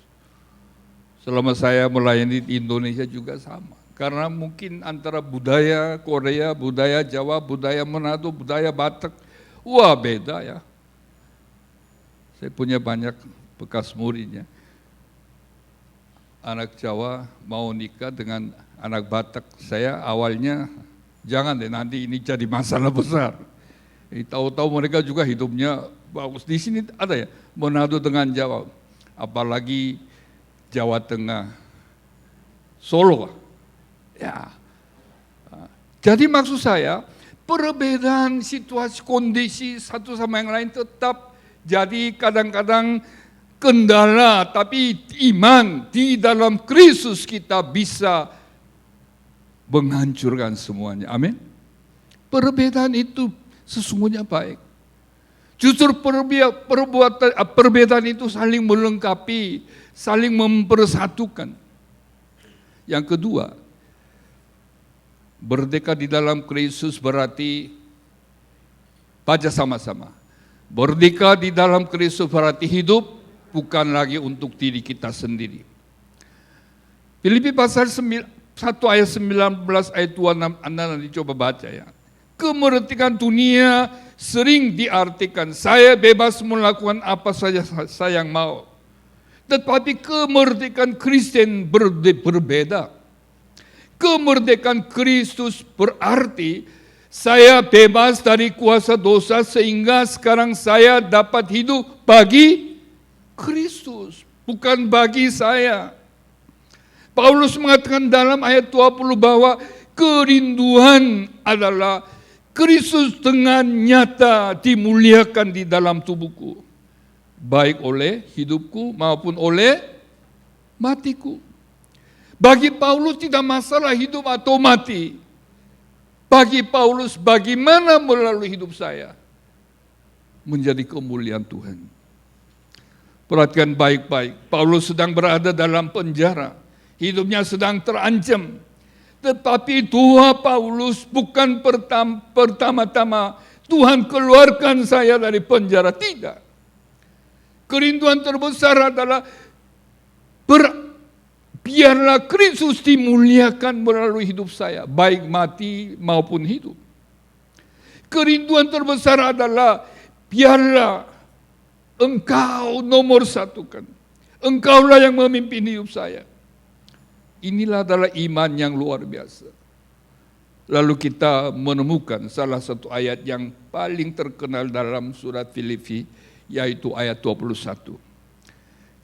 Selama saya melayani di Indonesia juga sama. Karena mungkin antara budaya Korea, budaya Jawa, budaya Manado, budaya Batak, wah beda ya. Saya punya banyak bekas muridnya. Anak Jawa mau nikah dengan anak Batak. Saya awalnya jangan deh, nanti ini jadi masalah besar. Tahu-tahu mereka juga hidupnya bagus. Di sini ada ya, Manado dengan Jawa. Apalagi Jawa Tengah, Solo. Ya. Jadi maksud saya, perbedaan situasi kondisi satu sama yang lain tetap jadi kadang-kadang kendala, tapi iman di dalam Kristus kita bisa menghancurkan semuanya. Amin. Perbedaan itu sesungguhnya baik. Justru perbedaan itu saling melengkapi, saling mempersatukan. Yang kedua, merdeka di dalam Kristus berarti baca sama-sama. Merdeka di dalam Kristus berarti hidup bukan lagi untuk diri kita sendiri. Filipi pasal 1 ayat 19 ayat 26, Anda nanti coba baca ya. Kemerdekaan dunia sering diartikan saya bebas melakukan apa saja saya yang mau. Tetapi kemerdekaan Kristen berbeda. Kemerdekaan Kristus berarti saya bebas dari kuasa dosa sehingga sekarang saya dapat hidup bagi Kristus, bukan bagi saya. Paulus mengatakan dalam ayat 20 bahwa kerinduan adalah Kristus dengan nyata dimuliakan di dalam tubuhku, baik oleh hidupku maupun oleh matiku. Bagi Paulus tidak masalah hidup atau mati. Bagi Paulus bagaimana melalui hidup saya menjadi kemuliaan Tuhan. Perhatikan baik-baik, Paulus sedang berada dalam penjara, hidupnya sedang terancam. Tetapi doa Paulus bukan pertama-tama Tuhan keluarkan saya dari penjara, tidak. Kerinduan terbesar adalah biarlah Kristus dimuliakan melalui hidup saya, baik mati maupun hidup. Kerinduan terbesar adalah biarlah Engkau nomor satukan. Engkaulah yang memimpin hidup saya. Inilah adalah iman yang luar biasa. Lalu kita menemukan salah satu ayat yang paling terkenal dalam surat Filipi, yaitu ayat 21.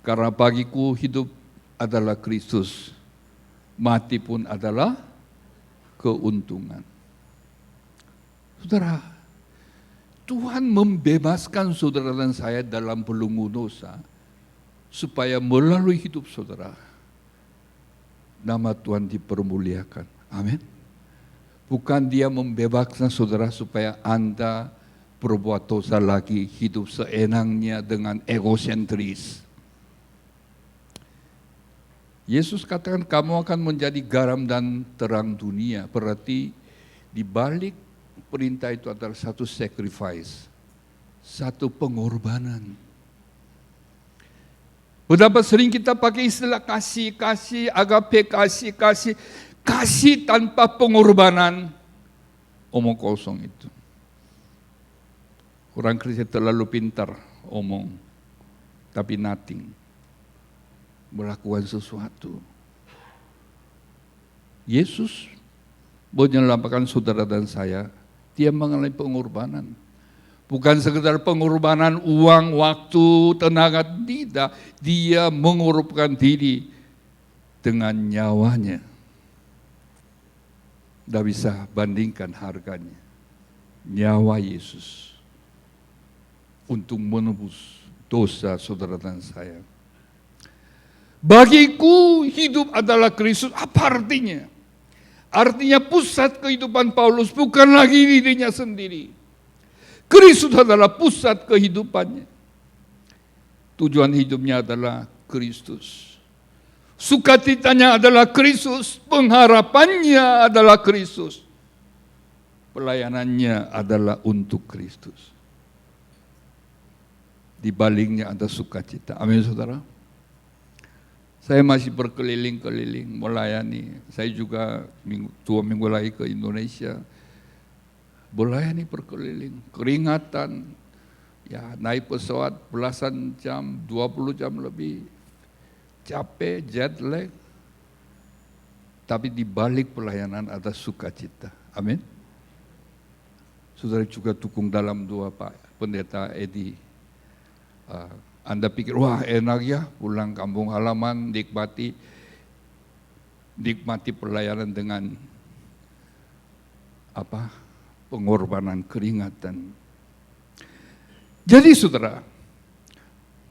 Karena bagiku hidup adalah Kristus, mati pun adalah keuntungan. Saudara, Tuhan membebaskan saudara dan saya dalam belenggu dosa, supaya melalui hidup saudara, nama Tuhan dipermuliakan. Amin. Bukan Dia membebaskan saudara supaya Anda berbuat dosa lagi, hidup seenaknya dengan egosentris. Yesus katakan kamu akan menjadi garam dan terang dunia. Berarti di balik perintah itu adalah satu sacrifice, satu pengorbanan. Betapa sering kita pakai istilah kasih, agape, kasih tanpa pengorbanan, omong kosong itu. Orang Kristen terlalu pintar omong, tapi nothing. Melakukan sesuatu. Yesus menyelamatkan saudara dan saya, Dia mengalami pengorbanan. Bukan sekedar pengorbanan uang, waktu, tenaga, tidak. Dia mengorbankan diri dengan nyawanya. Tidak bisa bandingkan harganya. Nyawa Yesus untuk menebus dosa saudara dan saya. Bagiku hidup adalah Kristus. Apa artinya? Artinya pusat kehidupan Paulus bukan lagi dirinya sendiri. Kristus adalah pusat kehidupannya. Tujuan hidupnya adalah Kristus. Sukacitanya adalah Kristus. Pengharapannya adalah Kristus. Pelayanannya adalah untuk Kristus. Di baliknya ada sukacita. Amin, saudara. Saya masih berkeliling-keliling melayani. Saya juga 2 minggu lagi ke Indonesia. Melayani berkeliling, keringatan, ya naik pesawat belasan jam, 20 jam lebih, capek, jet lag. Tapi di balik pelayanan ada sukacita. Amin. Saudara juga dukung dalam doa Pak Pendeta Edi. Anda pikir, wah enak ya pulang kampung halaman, nikmati pelayanan dengan pengorbanan keringatan. Jadi saudara,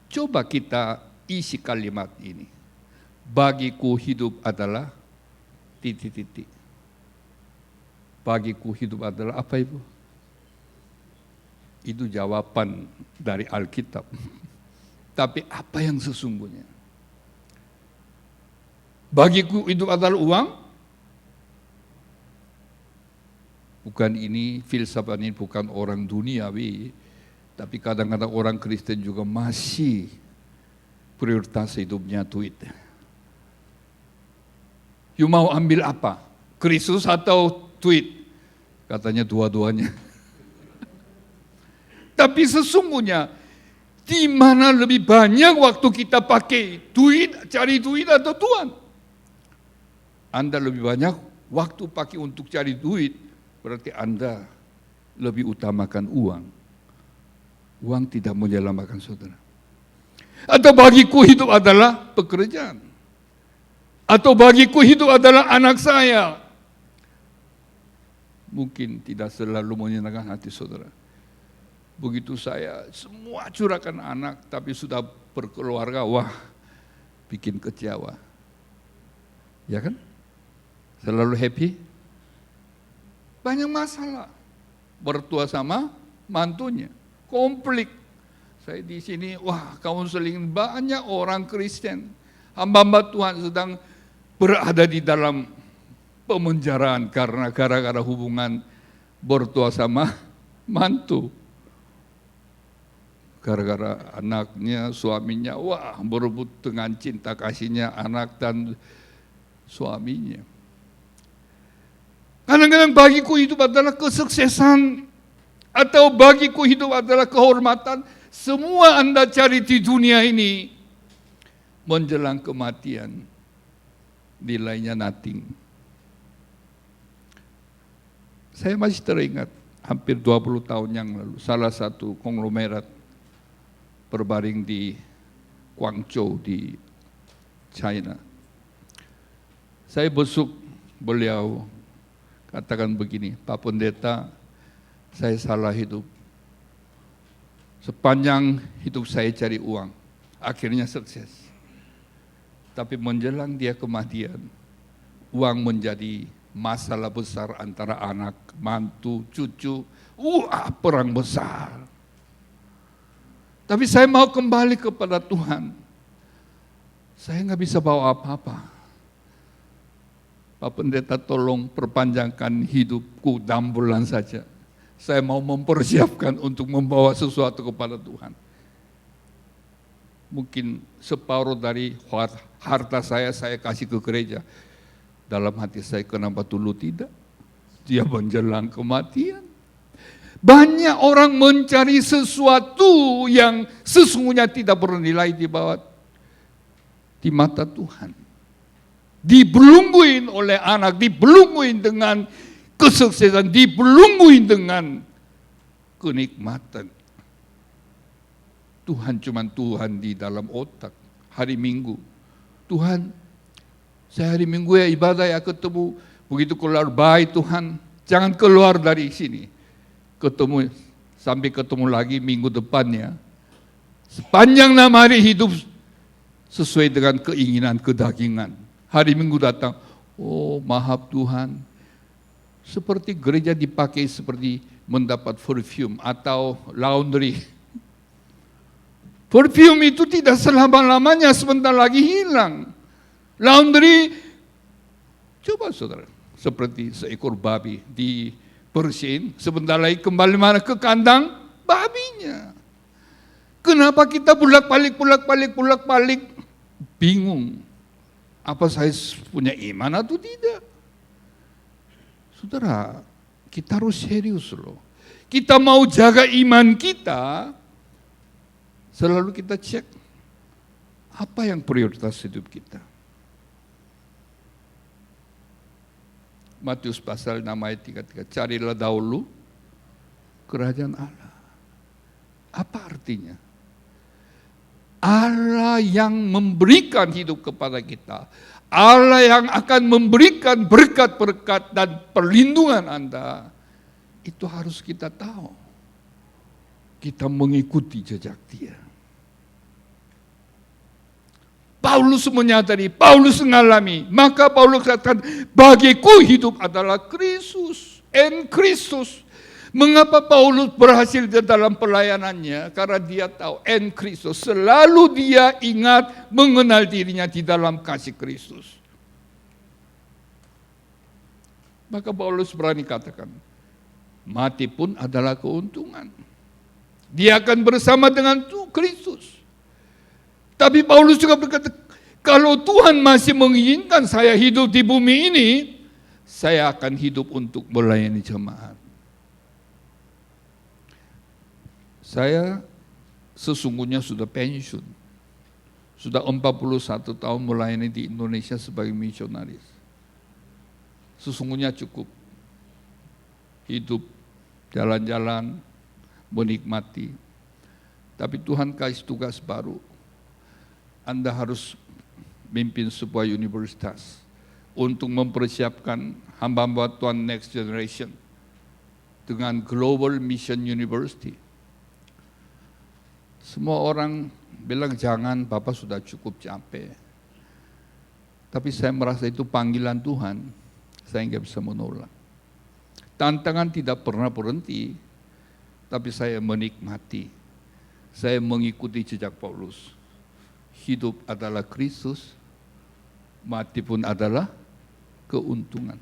coba kita isi kalimat ini. Bagiku hidup adalah titik-titik. Bagiku hidup adalah apa Ibu? Itu jawaban dari Alkitab. Tapi apa yang sesungguhnya? Bagiku hidup adalah uang? Bukan ini filsafat ini bukan orang duniawi, tapi kadang-kadang orang Kristen juga masih prioritas hidupnya duit. You mau ambil apa? Kristus atau duit? Katanya dua-duanya. Tapi sesungguhnya di mana lebih banyak waktu kita pakai duit, cari duit atau Tuhan? Anda lebih banyak waktu pakai untuk cari duit, berarti Anda lebih utamakan uang. Uang tidak menyelamatkan saudara. Atau bagiku hidup adalah pekerjaan. Atau bagiku hidup adalah anak saya. Mungkin tidak selalu menyenangkan hati saudara. Begitu saya semua curahkan anak, tapi sudah berkeluarga, wah bikin kecewa. Ya kan? Selalu happy? Banyak masalah. Bertua sama mantunya, konflik. Saya di sini, wah counseling banyak orang Kristen. Hamba-hamba Tuhan sedang berada di dalam pemenjaraan karena gara-gara hubungan bertua sama mantu. Gara-gara anaknya, suaminya, wah berebut dengan cinta kasihnya anak dan suaminya. Kadang-kadang bagiku hidup adalah kesuksesan, atau bagiku hidup adalah kehormatan. Semua Anda cari di dunia ini, menjelang kematian, nilainya nothing. Saya masih teringat, hampir 20 tahun yang lalu, salah satu konglomerat berbaring di Guangzhou di China. Saya besuk beliau, katakan begini, Pak Pendeta, saya salah hidup. Sepanjang hidup saya cari uang, akhirnya sukses. Tapi menjelang dia kematian, uang menjadi masalah besar antara anak, mantu, cucu. Perang besar. Tapi saya mau kembali kepada Tuhan. Saya nggak bisa bawa apa-apa. Pak Pendeta tolong perpanjangkan hidupku 6 bulan saja. Saya mau mempersiapkan untuk membawa sesuatu kepada Tuhan. Mungkin separuh dari harta saya kasih ke gereja. Dalam hati saya, kenapa dulu tidak? Dia menjelang kematian. Banyak orang mencari sesuatu yang sesungguhnya tidak bernilai di mata Tuhan. Dibelungguin oleh anak, dibelungguin dengan kesuksesan, dibelungguin dengan kenikmatan. Tuhan cuma Tuhan di dalam otak. Hari Minggu, Tuhan, saya hari Minggu ya ibadah ya ketemu. Begitu keluar baik Tuhan, jangan keluar dari sini. Sampai ketemu lagi minggu depannya. Sepanjang 6 hari hidup sesuai dengan keinginan kedagingan. Hari Minggu datang, oh maaf Tuhan, seperti gereja dipakai seperti mendapat perfume atau laundry. Perfume itu tidak selama-lamanya, sebentar lagi hilang. Laundry, coba saudara, seperti seekor babi dibersihin, sebentar lagi kembali mana ke kandang babinya. Kenapa kita bolak-balik, bingung. Apa saya punya iman atau tidak? Saudara, kita harus serius loh. Kita mau jaga iman kita, selalu kita cek apa yang prioritas hidup kita. Matius pasal 6 ayat 33, carilah dahulu kerajaan Allah. Apa artinya? Allah yang memberikan hidup kepada kita, Allah yang akan memberikan berkat-berkat dan perlindungan Anda, itu harus kita tahu. Kita mengikuti jejak dia. Paulus menyadari, Paulus mengalami, maka Paulus katakan, bagiku hidup adalah Kristus, en Kristus. Mengapa Paulus berhasil di dalam pelayanannya? Karena dia tahu en Kristus, selalu dia ingat mengenal dirinya di dalam kasih Kristus. Maka Paulus berani katakan, mati pun adalah keuntungan. Dia akan bersama dengan Kristus. Tapi Paulus juga berkata, kalau Tuhan masih mengizinkan saya hidup di bumi ini, saya akan hidup untuk melayani jemaat. Saya sesungguhnya sudah pensiun. Sudah 41 tahun melayani di Indonesia sebagai misionaris. Sesungguhnya cukup. Hidup, jalan-jalan, menikmati. Tapi Tuhan kasih tugas baru. Anda harus memimpin sebuah universitas untuk mempersiapkan hamba-hamba Tuhan next generation dengan Global Mission University. Semua orang bilang jangan, Bapak sudah cukup capek. Tapi saya merasa itu panggilan Tuhan, saya nggak bisa menolak. Tantangan tidak pernah berhenti, tapi saya menikmati. Saya mengikuti jejak Paulus. Hidup adalah Kristus, mati pun adalah keuntungan.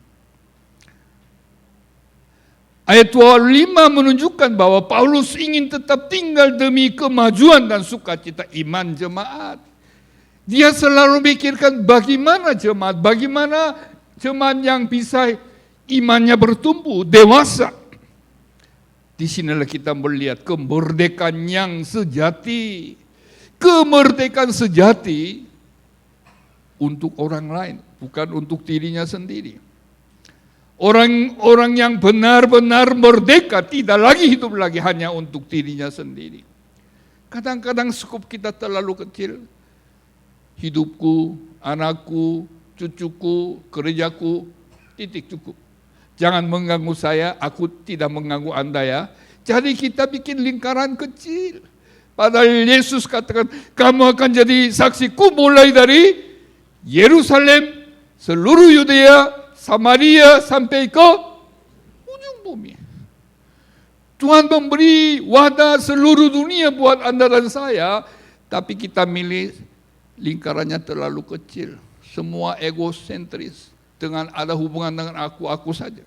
Ayat 25 menunjukkan bahwa Paulus ingin tetap tinggal demi kemajuan dan sukacita iman jemaat. Dia selalu memikirkan bagaimana jemaat yang bisa imannya bertumbuh, dewasa. Di sinilah kita melihat kemerdekaan yang sejati. Kemerdekaan sejati untuk orang lain, bukan untuk dirinya sendiri. Orang yang benar-benar merdeka tidak lagi hidup lagi hanya untuk dirinya sendiri. Kadang-kadang skup kita terlalu kecil. Hidupku, anakku, cucuku, gerejaku, titik cukup. Jangan mengganggu saya, aku tidak mengganggu Anda ya. Jadi kita bikin lingkaran kecil. Padahal Yesus katakan, kamu akan jadi saksiku mulai dari Yerusalem, seluruh Yudea, Samaria, sampai ke ujung bumi. Tuhan memberi wadah seluruh dunia buat Anda dan saya, tapi kita milih lingkarannya terlalu kecil. Semua egosentris, dengan ada hubungan dengan aku saja.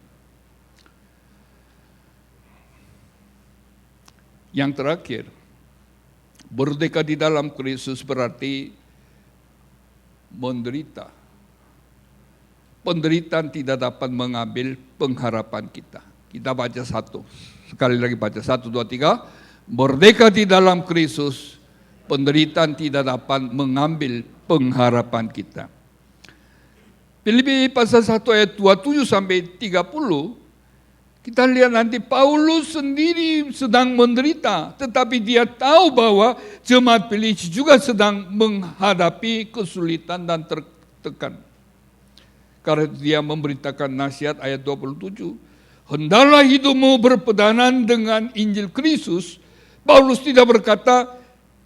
Yang terakhir, merdeka di dalam Kristus berarti menderita. Penderitaan tidak dapat mengambil pengharapan kita. Kita baca satu. Sekali lagi baca 1, 2, 3. Merdeka di dalam Kristus, penderitaan tidak dapat mengambil pengharapan kita. Filipi pasal 1 ayat 27 sampai 30. Kita lihat nanti Paulus sendiri sedang menderita, tetapi dia tahu bahwa jemaat Filipi juga sedang menghadapi kesulitan dan tertekan. Karena dia memberitakan nasihat ayat 27, hendaklah hidupmu berpedanan dengan Injil Kristus. Paulus tidak berkata,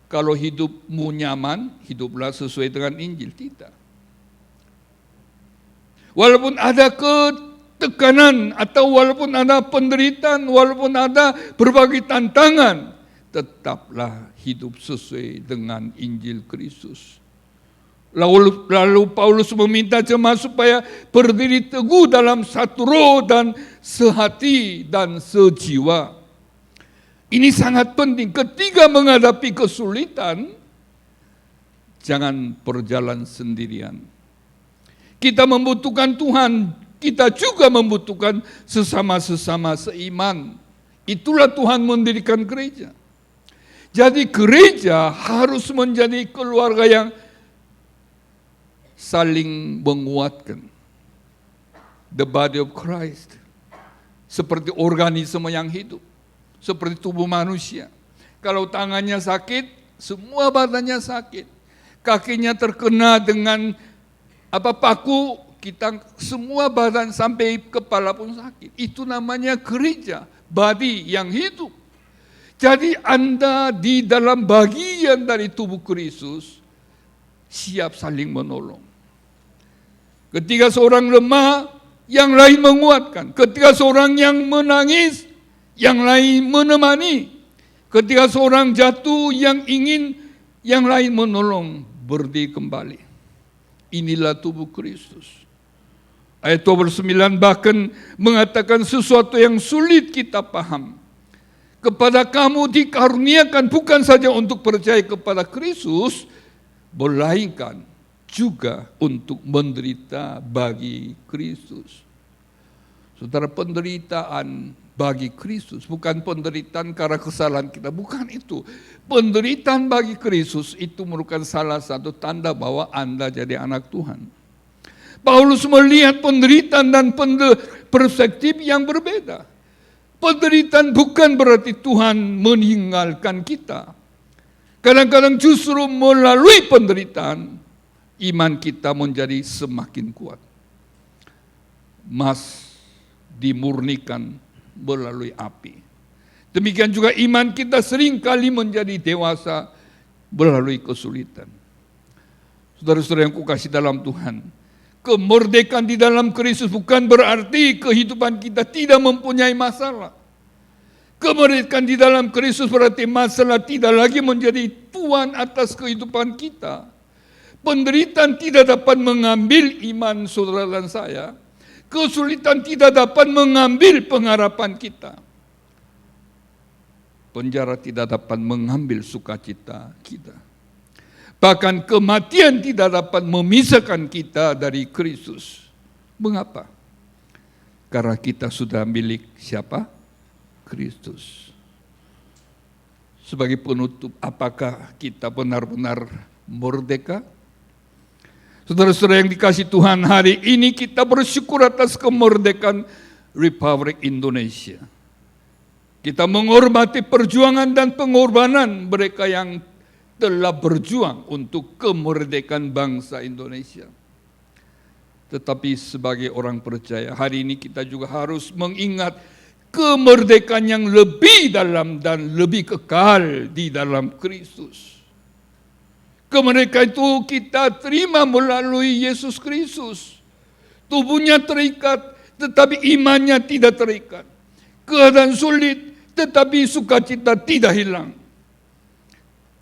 kalau hidupmu nyaman, hiduplah sesuai dengan Injil. Tidak. Walaupun ada tekanan atau walaupun ada penderitaan, walaupun ada berbagai tantangan, tetaplah hidup sesuai dengan Injil Kristus. Lalu Paulus meminta jemaat supaya berdiri teguh dalam satu roh dan sehati dan sejiwa. Ini sangat penting. Ketika menghadapi kesulitan, jangan berjalan sendirian. Kita membutuhkan Tuhan, kita juga membutuhkan sesama-sesama seiman. Itulah Tuhan mendirikan gereja. Jadi gereja harus menjadi keluarga yang saling menguatkan. The body of Christ. Seperti organisme yang hidup. Seperti tubuh manusia. Kalau tangannya sakit, semua badannya sakit. Kakinya terkena dengan paku, kita semua badan sampai kepala pun sakit. Itu namanya gereja. body yang hidup. Jadi Anda di dalam bagian dari tubuh Kristus siap saling menolong. Ketika seorang lemah, yang lain menguatkan. Ketika seorang yang menangis, yang lain menemani. Ketika seorang jatuh, yang ingin yang lain menolong berdiri kembali. Inilah tubuh Kristus. Ayat 29 bahkan mengatakan sesuatu yang sulit kita paham. Kepada kamu dikaruniakan bukan saja untuk percaya kepada Kristus, melainkan juga untuk menderita bagi Kristus. Saudara, penderitaan bagi Kristus bukan penderitaan karena kesalahan kita, bukan itu. Penderitaan bagi Kristus itu merupakan salah satu tanda bahwa Anda jadi anak Tuhan. Paulus melihat penderitaan dan perspektif yang berbeda. Penderitaan bukan berarti Tuhan meninggalkan kita. Kadang-kadang justru melalui penderitaan, iman kita menjadi semakin kuat. Emas dimurnikan melalui api. Demikian juga iman kita seringkali menjadi dewasa melalui kesulitan. Saudara-saudara yang kukasih dalam Tuhan, kemerdekaan di dalam Kristus bukan berarti kehidupan kita tidak mempunyai masalah. Kemerdekaan di dalam Kristus berarti masalah tidak lagi menjadi tuan atas kehidupan kita. Penderitaan tidak dapat mengambil iman saudara dan saya. Kesulitan tidak dapat mengambil pengharapan kita. Penjara tidak dapat mengambil sukacita kita. Bahkan kematian tidak dapat memisahkan kita dari Kristus. Mengapa? Karena kita sudah milik siapa? Kristus. Sebagai penutup, apakah kita benar-benar merdeka? Saudara-saudara yang dikasih Tuhan, hari ini kita bersyukur atas kemerdekaan Republik Indonesia. Kita menghormati perjuangan dan pengorbanan mereka yang telah berjuang untuk kemerdekaan bangsa Indonesia. Tetapi sebagai orang percaya, hari ini kita juga harus mengingat kemerdekaan yang lebih dalam dan lebih kekal di dalam Kristus. Kemerdekaan itu kita terima melalui Yesus Kristus. Tubuhnya terikat, tetapi imannya tidak terikat. Keadaan sulit, tetapi sukacita tidak hilang.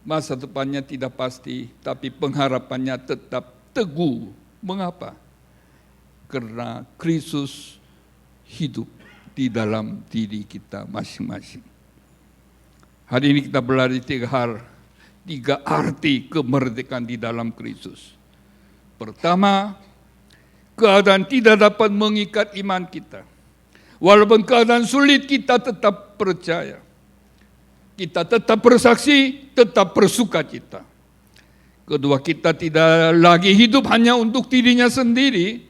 Masa depannya tidak pasti, tapi pengharapannya tetap teguh. Mengapa? Karena Kristus hidup di dalam diri kita masing-masing. Hari ini kita belajar tiga arti kemerdekaan di dalam Kristus. Pertama, keadaan tidak dapat mengikat iman kita. Walaupun keadaan sulit, kita tetap percaya. Kita tetap bersaksi, tetap bersukacita. Kedua, kita tidak lagi hidup hanya untuk dirinya sendiri.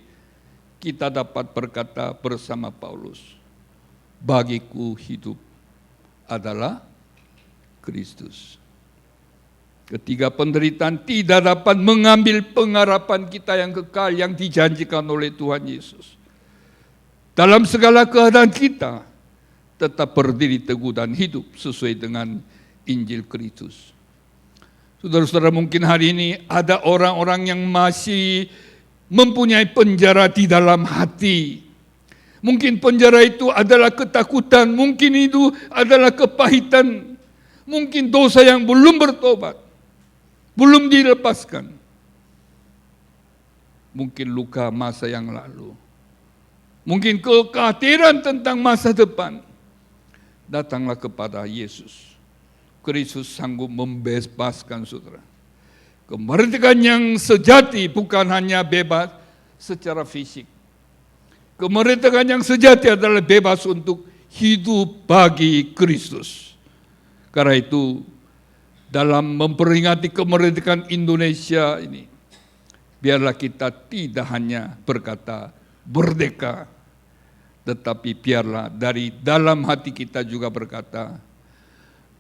Kita dapat berkata bersama Paulus, bagiku hidup adalah Kristus. Ketiga, penderitaan tidak dapat mengambil pengharapan kita yang kekal yang dijanjikan oleh Tuhan Yesus. Dalam segala keadaan kita tetap berdiri teguh dan hidup sesuai dengan Injil Kristus. Saudara-saudara, mungkin hari ini ada orang-orang yang masih mempunyai penjara di dalam hati. Mungkin penjara itu adalah ketakutan, mungkin itu adalah kepahitan, mungkin dosa yang belum bertobat, belum dilepaskan. Mungkin luka masa yang lalu. Mungkin kekhawatiran tentang masa depan. Datanglah kepada Yesus. Kristus sanggup membebaskan saudara. Kemerdekaan yang sejati bukan hanya bebas secara fisik. Kemerdekaan yang sejati adalah bebas untuk hidup bagi Kristus. Karena itu, dalam memperingati kemerdekaan Indonesia ini, biarlah kita tidak hanya berkata merdeka, tetapi biarlah dari dalam hati kita juga berkata,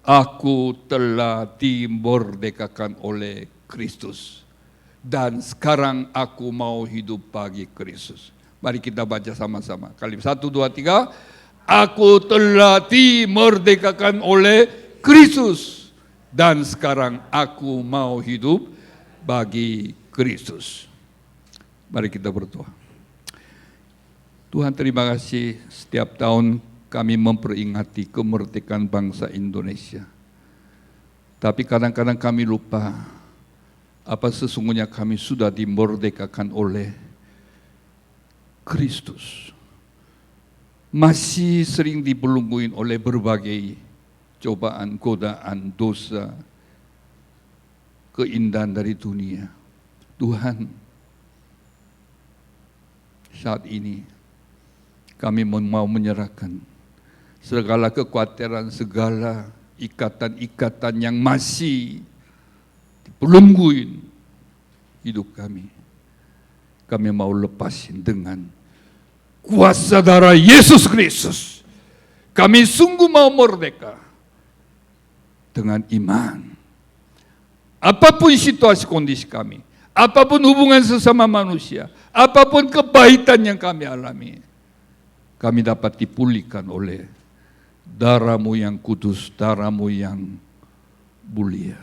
aku telah dimerdekakan oleh Kristus. Dan sekarang aku mau hidup bagi Kristus. Mari kita baca sama-sama. Kali 1, 2, 3. Aku telah dimerdekakan oleh Kristus. Dan sekarang aku mau hidup bagi Kristus. Mari kita berdoa. Tuhan, terima kasih setiap tahun kami memperingati kemerdekaan bangsa Indonesia. Tapi kadang-kadang kami lupa apa sesungguhnya kami sudah dimerdekakan oleh Kristus. Masih sering dibelengguin oleh berbagai cobaan, godaan, dosa, keindahan dari dunia. Tuhan, saat ini kami mau menyerahkan segala kekhawatiran, segala ikatan-ikatan yang masih dibelengguin hidup kami. Kami mau lepasin dengan kuasa darah Yesus Kristus. Kami sungguh mau merdeka dengan iman. Apapun situasi kondisi kami, apapun hubungan sesama manusia, apapun kepahitan yang kami alami, kami dapat dipulihkan oleh darah-Mu yang kudus, darah-Mu yang mulia.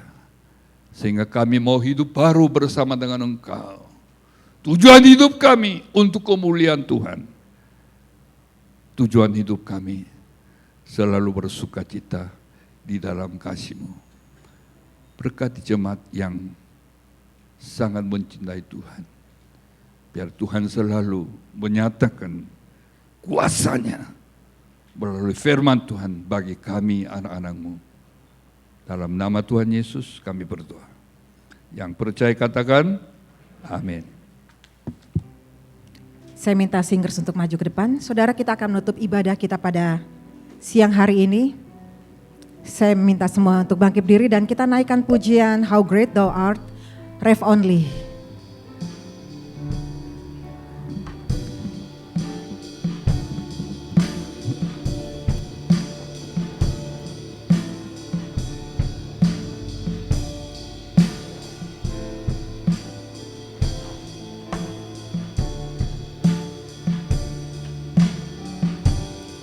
Sehingga kami mau hidup baru bersama dengan Engkau. Tujuan hidup kami untuk kemuliaan Tuhan. Tujuan hidup kami selalu bersuka cita di dalam kasih-Mu. Berkati jemaat yang sangat mencintai Tuhan. Biar Tuhan selalu menyatakan kuasa-Nya melalui firman Tuhan bagi kami anak-anak-Mu. Dalam nama Tuhan Yesus kami berdoa. Yang percaya katakan, amin. Saya minta singers untuk maju ke depan. Saudara, kita akan menutup ibadah kita pada siang hari ini. Saya minta semua untuk bangkit berdiri dan kita naikkan pujian How Great Thou Art, Ref Only.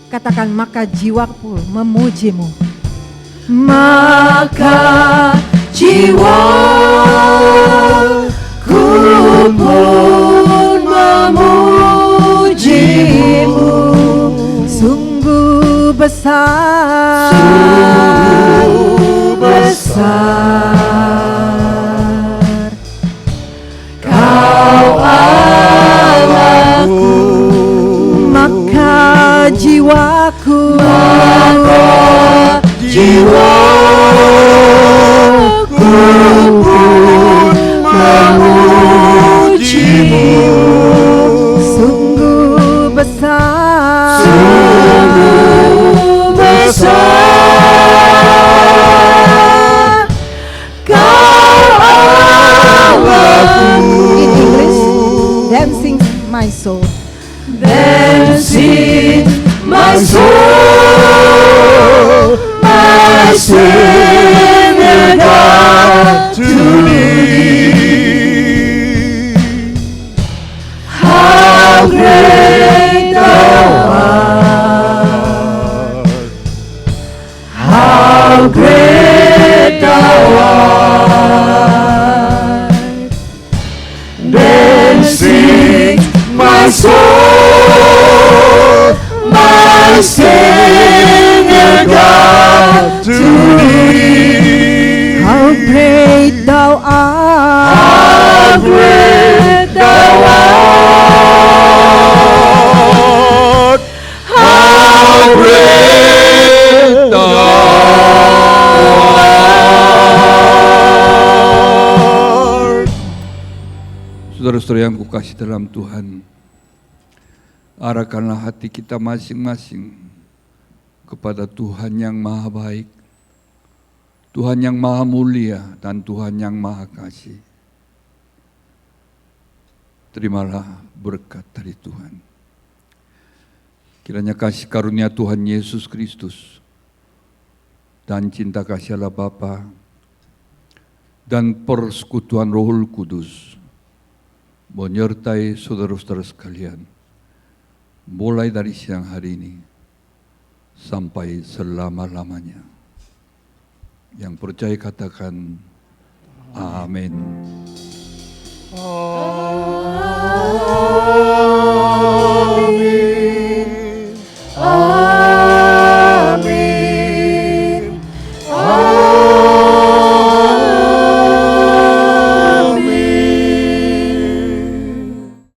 Katakan, maka jiwaku memuji-Mu. Maka jiwaku pun memuji-Mu. Sungguh besar, Sungguh besar Kau Allahku. maka jiwaku pun memuji-Mu. sungguh besar, Sungguh besar Kau Allahku. In English, then sings my soul. Then sing my soul, my Savior God, to Thee. How great Thou art! How great Thou art! Then sing my soul, my Savior God, to Thee. How great Thou art, How great Thou art! How great Thou art! Saudara-saudara yang kukasih dalam Tuhan, arahkanlah hati kita masing-masing kepada Tuhan yang maha baik, Tuhan yang maha mulia, dan Tuhan yang maha kasih. Terimalah berkat dari Tuhan. Kiranya kasih karunia Tuhan Yesus Kristus dan cinta kasih Allah Bapa dan persekutuan Roh Kudus menyertai saudara-saudara sekalian mulai dari siang hari ini sampai selama-lamanya. Yang percaya katakan amin. Amen.